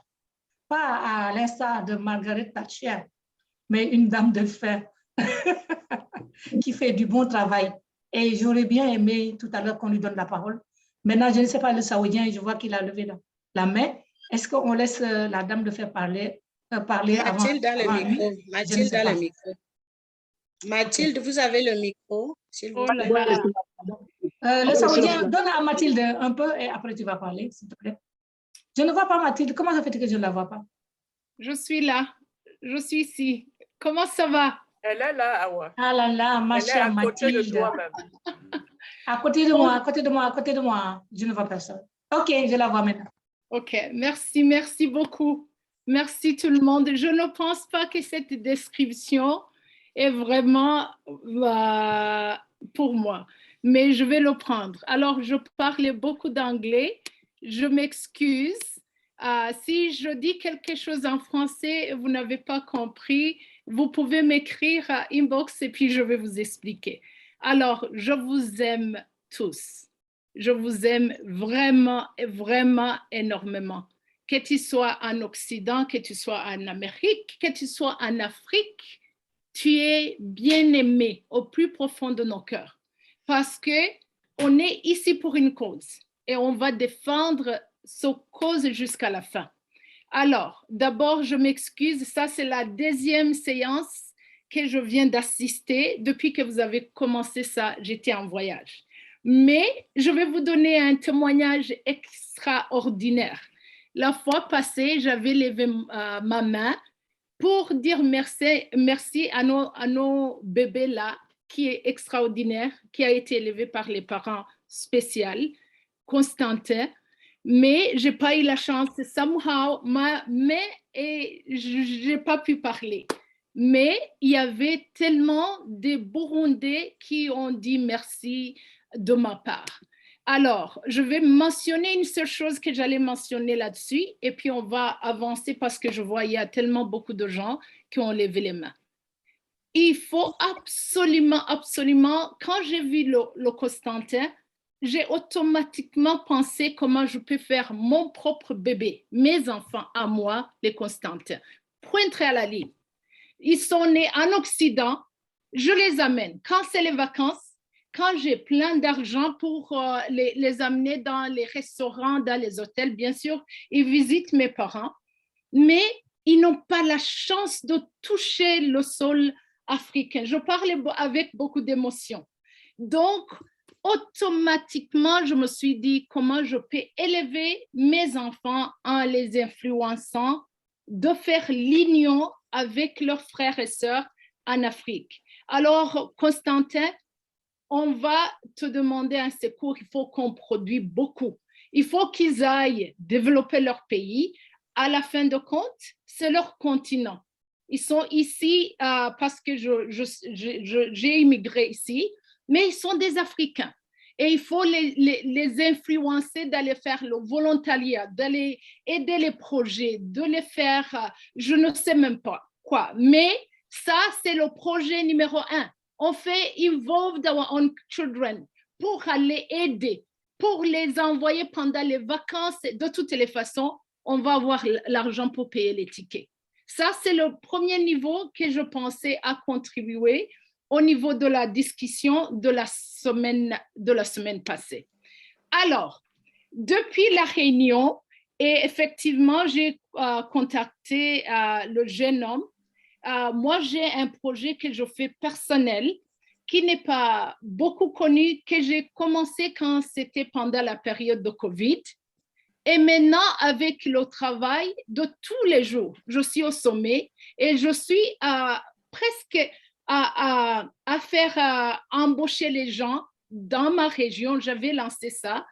[SPEAKER 1] pas à l'instar de Margaret Thatcher, mais une dame de fer qui fait du bon travail. Et j'aurais bien aimé tout à l'heure qu'on lui donne la parole. Maintenant, je ne sais pas le Saoudien, je vois qu'il a levé la main. Est-ce qu'on laisse la dame de fer parler
[SPEAKER 5] Mathilde a le micro. Mathilde a le micro. Mathilde, vous avez le micro, s'il vous plaît.
[SPEAKER 1] Le Saoudien, donne à Mathilde un peu et après tu vas parler, s'il te plaît. Je ne vois pas Mathilde. Comment ça fait que je ne la vois pas?
[SPEAKER 11] Je suis là. Je suis ici. Comment ça va?
[SPEAKER 4] Elle est là, Awa.
[SPEAKER 1] Ah là là, ma chère Mathilde. À côté de moi, à côté de moi, à côté de moi. Je ne vois personne. OK, je la vois maintenant.
[SPEAKER 11] OK, merci, merci beaucoup. Merci tout le monde. Je ne pense pas que cette description est vraiment pour moi, mais je vais le prendre. Alors, je parlais beaucoup d'anglais. Je m'excuse. Si je dis quelque chose en français et vous n'avez pas compris, vous pouvez m'écrire à inbox et puis je vais vous expliquer. Alors, je vous aime tous. Je vous aime vraiment, vraiment énormément. Que tu sois en Occident, que tu sois en Amérique, que tu sois en Afrique, tu es bien aimé au plus profond de nos cœurs. Parce qu'on est ici pour une cause et on va défendre cette cause jusqu'à la fin. Alors, d'abord, je m'excuse, ça c'est la deuxième séance que je viens d'assister. Depuis que vous avez commencé ça, j'étais en voyage. Mais je vais vous donner un témoignage extraordinaire. La fois passée, j'avais levé ma main pour dire merci à nos bébés là qui est extraordinaire, qui a été élevé par les parents spéciaux, Constantin, mais je n'ai pas eu la chance, somehow, je n'ai pas pu parler. Mais il y avait tellement de Burundais qui ont dit merci de ma part. Alors, je vais mentionner une seule chose que j'allais mentionner là-dessus, et puis on va avancer parce que je vois il y a tellement beaucoup de gens qui ont levé les mains. Il faut absolument, quand j'ai vu le Constantin, j'ai automatiquement pensé comment je peux faire mon propre bébé, mes enfants à moi, les Constantins. Pointer à la ligne. Ils sont nés en Occident, je les amène. Quand c'est les vacances, quand j'ai plein d'argent pour les amener dans les restaurants, dans les hôtels, bien sûr, ils visitent mes parents, mais ils n'ont pas la chance de toucher le sol africain. Je parle avec beaucoup d'émotion. Donc, automatiquement, je me suis dit comment je peux élever mes enfants en les influençant de faire l'union avec leurs frères et sœurs en Afrique. Alors, Constantin, on va te demander un secours, il faut qu'on produise beaucoup. Il faut qu'ils aillent développer leur pays. À la fin de compte, c'est leur continent. Ils sont ici parce que j'ai immigré ici, mais ils sont des Africains. Et il faut les influencer d'aller faire le volontariat, d'aller aider les projets, de les faire, je ne sais même pas quoi. Mais ça, c'est le projet numéro 1. On fait Involve Our Own Children pour aller aider, pour les envoyer pendant les vacances. De toutes les façons, on va avoir l'argent pour payer les tickets. Ça, c'est le premier niveau que je pensais à contribuer au niveau de la discussion de la semaine passée. Alors, depuis la réunion, et effectivement, j'ai contacté le jeune homme. Moi, j'ai un projet que je fais personnel, qui n'est pas beaucoup connu, que j'ai commencé quand c'était pendant la période de COVID. Et maintenant, avec le travail de tous les jours, je suis au sommet et je suis presque à faire embaucher les gens dans ma région. J'avais lancé ça.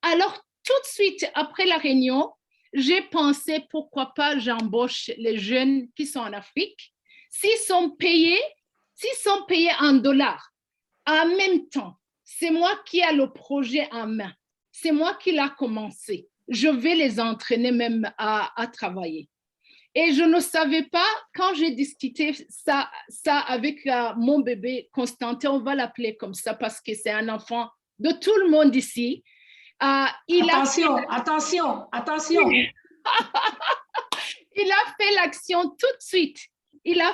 [SPEAKER 11] Alors, tout de suite, après la réunion, j'ai pensé, pourquoi pas j'embauche les jeunes qui sont en Afrique. S'ils sont payés en dollars, en même temps, c'est moi qui ai le projet en main. C'est moi qui l'ai commencé. Je vais les entraîner même à travailler. Et je ne savais pas, quand j'ai discuté ça avec mon bébé Constantin, on va l'appeler comme ça parce que c'est un enfant de tout le monde ici.
[SPEAKER 1] Attention.
[SPEAKER 11] Il a fait l'action tout de suite. Il a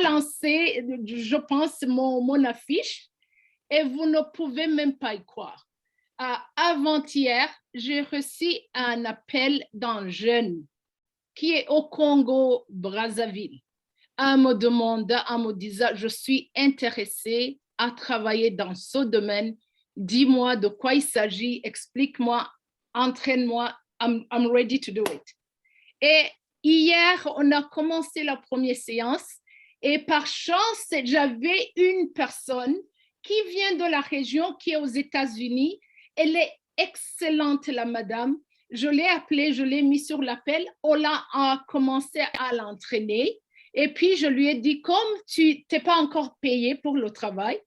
[SPEAKER 11] lancé, je pense, mon affiche et vous ne pouvez même pas y croire. Avant-hier, j'ai reçu un appel d'un jeune qui est au Congo-Brazzaville, en me demandant, en me disant, je suis intéressée à travailler dans ce domaine. Dis-moi de quoi il s'agit, explique-moi, entraîne-moi, I'm ready to do it. Et hier, on a commencé la première séance et par chance, j'avais une personne qui vient de la région, qui est aux États-Unis. Elle est excellente, la madame. Je l'ai appelée, je l'ai mis sur l'appel. On a commencé à l'entraîner. Et puis, je lui ai dit, comme tu n'es pas encore payé pour le travail,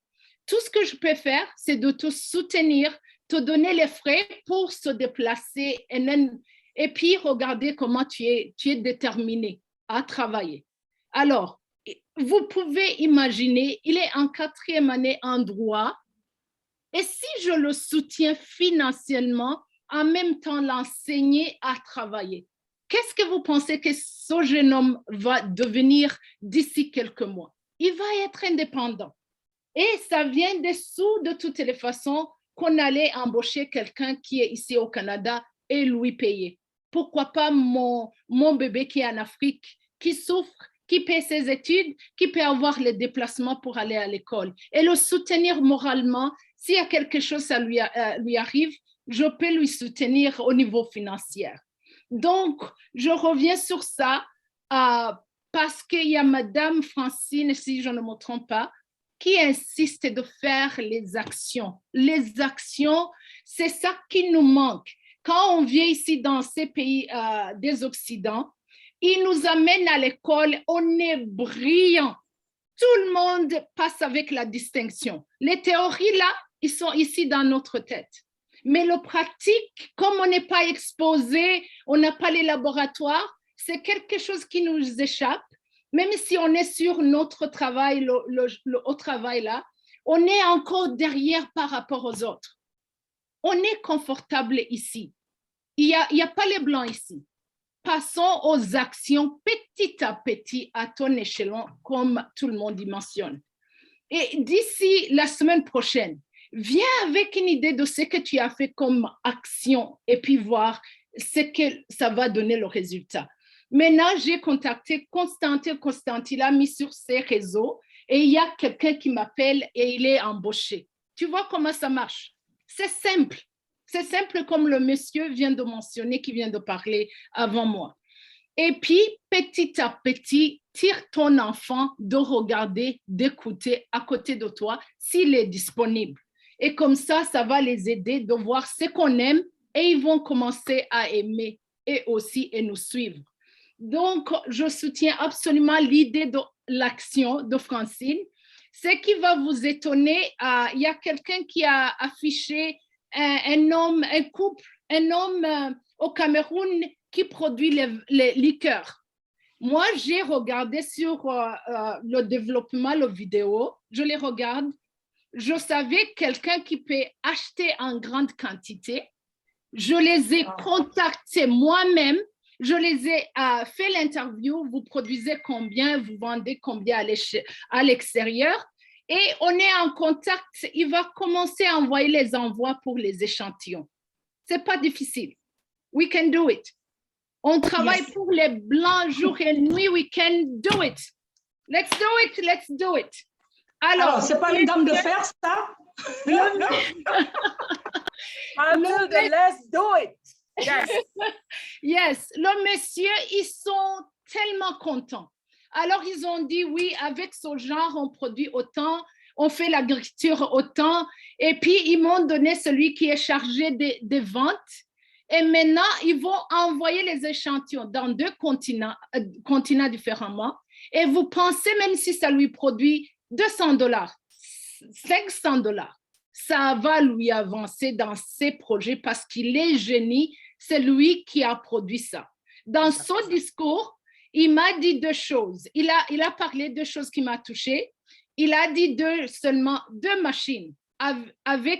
[SPEAKER 11] tout ce que je peux faire, c'est de te soutenir, te donner les frais pour se déplacer et puis regarder comment tu es déterminé à travailler. Alors, vous pouvez imaginer, il est en 4e année en droit. Et si je le soutiens financièrement, en même temps l'enseigner à travailler, qu'est-ce que vous pensez que ce jeune homme va devenir d'ici quelques mois? Il va être indépendant. Et ça vient des sous de toutes les façons qu'on allait embaucher quelqu'un qui est ici au Canada et lui payer. Pourquoi pas mon bébé qui est en Afrique, qui souffre, qui paie ses études, qui peut avoir les déplacements pour aller à l'école et le soutenir moralement. S'il y a quelque chose ça lui arrive, je peux lui soutenir au niveau financier. Donc, je reviens sur ça parce qu'il y a Madame Francine, si je ne me trompe pas, qui insiste de faire les actions. Les actions, c'est ça qui nous manque. Quand on vient ici dans ces pays des Occidents, ils nous amènent à l'école, on est brillant. Tout le monde passe avec la distinction. Les théories, là, ils sont ici dans notre tête. Mais le pratique, comme on n'est pas exposé, on n'a pas les laboratoires, c'est quelque chose qui nous échappe. Même si on est sur notre travail, au travail là, on est encore derrière par rapport aux autres. On est confortable ici. Il y a pas les blancs ici. Passons aux actions petit à petit à ton échelon, comme tout le monde y mentionne. Et d'ici la semaine prochaine, viens avec une idée de ce que tu as fait comme action et puis voir ce que ça va donner le résultat. Maintenant, j'ai contacté Constantin. Constantin l'a mis sur ses réseaux et il y a quelqu'un qui m'appelle et il est embauché. Tu vois comment ça marche? C'est simple. C'est simple comme le monsieur vient de mentionner, qui vient de parler avant moi. Et puis, petit à petit, tire ton enfant de regarder, d'écouter à côté de toi s'il est disponible. Et comme ça, ça va les aider de voir ce qu'on aime et ils vont commencer à aimer et aussi et nous suivre. Donc, je soutiens absolument l'idée de l'action de Francine. Ce qui va vous étonner, il y a quelqu'un qui a affiché un couple au Cameroun qui produit les liqueurs. Moi, j'ai regardé sur le développement, la vidéo, je les regarde. Je savais quelqu'un qui peut acheter en grande quantité. Je les ai contactés moi-même. Je les ai fait l'interview. Vous produisez combien, vous vendez combien à l'extérieur. Et on est en contact. Il va commencer à envoyer les envois pour les échantillons. Ce n'est pas difficile. We can do it. On travaille pour les blancs jour et nuit. We can do it. Let's do it. Let's do it.
[SPEAKER 1] Alors, ce n'est pas une dame de fer, ça?
[SPEAKER 4] Let's do it. Yes.
[SPEAKER 11] Yes. Le monsieur, ils sont tellement contents. Alors, ils ont dit, oui, avec ce genre, on produit autant, on fait l'agriculture autant. Et puis, ils m'ont donné celui qui est chargé des ventes. Et maintenant, ils vont envoyer les échantillons dans 2 continents différemment. Et vous pensez, même si ça lui produit $200, $500, ça va lui avancer dans ses projets parce qu'il est génie. C'est lui qui a produit ça. Dans son discours, il m'a dit 2 choses. Il a parlé de 2 choses qui m'ont touchée. Il a dit seulement 2 machines avec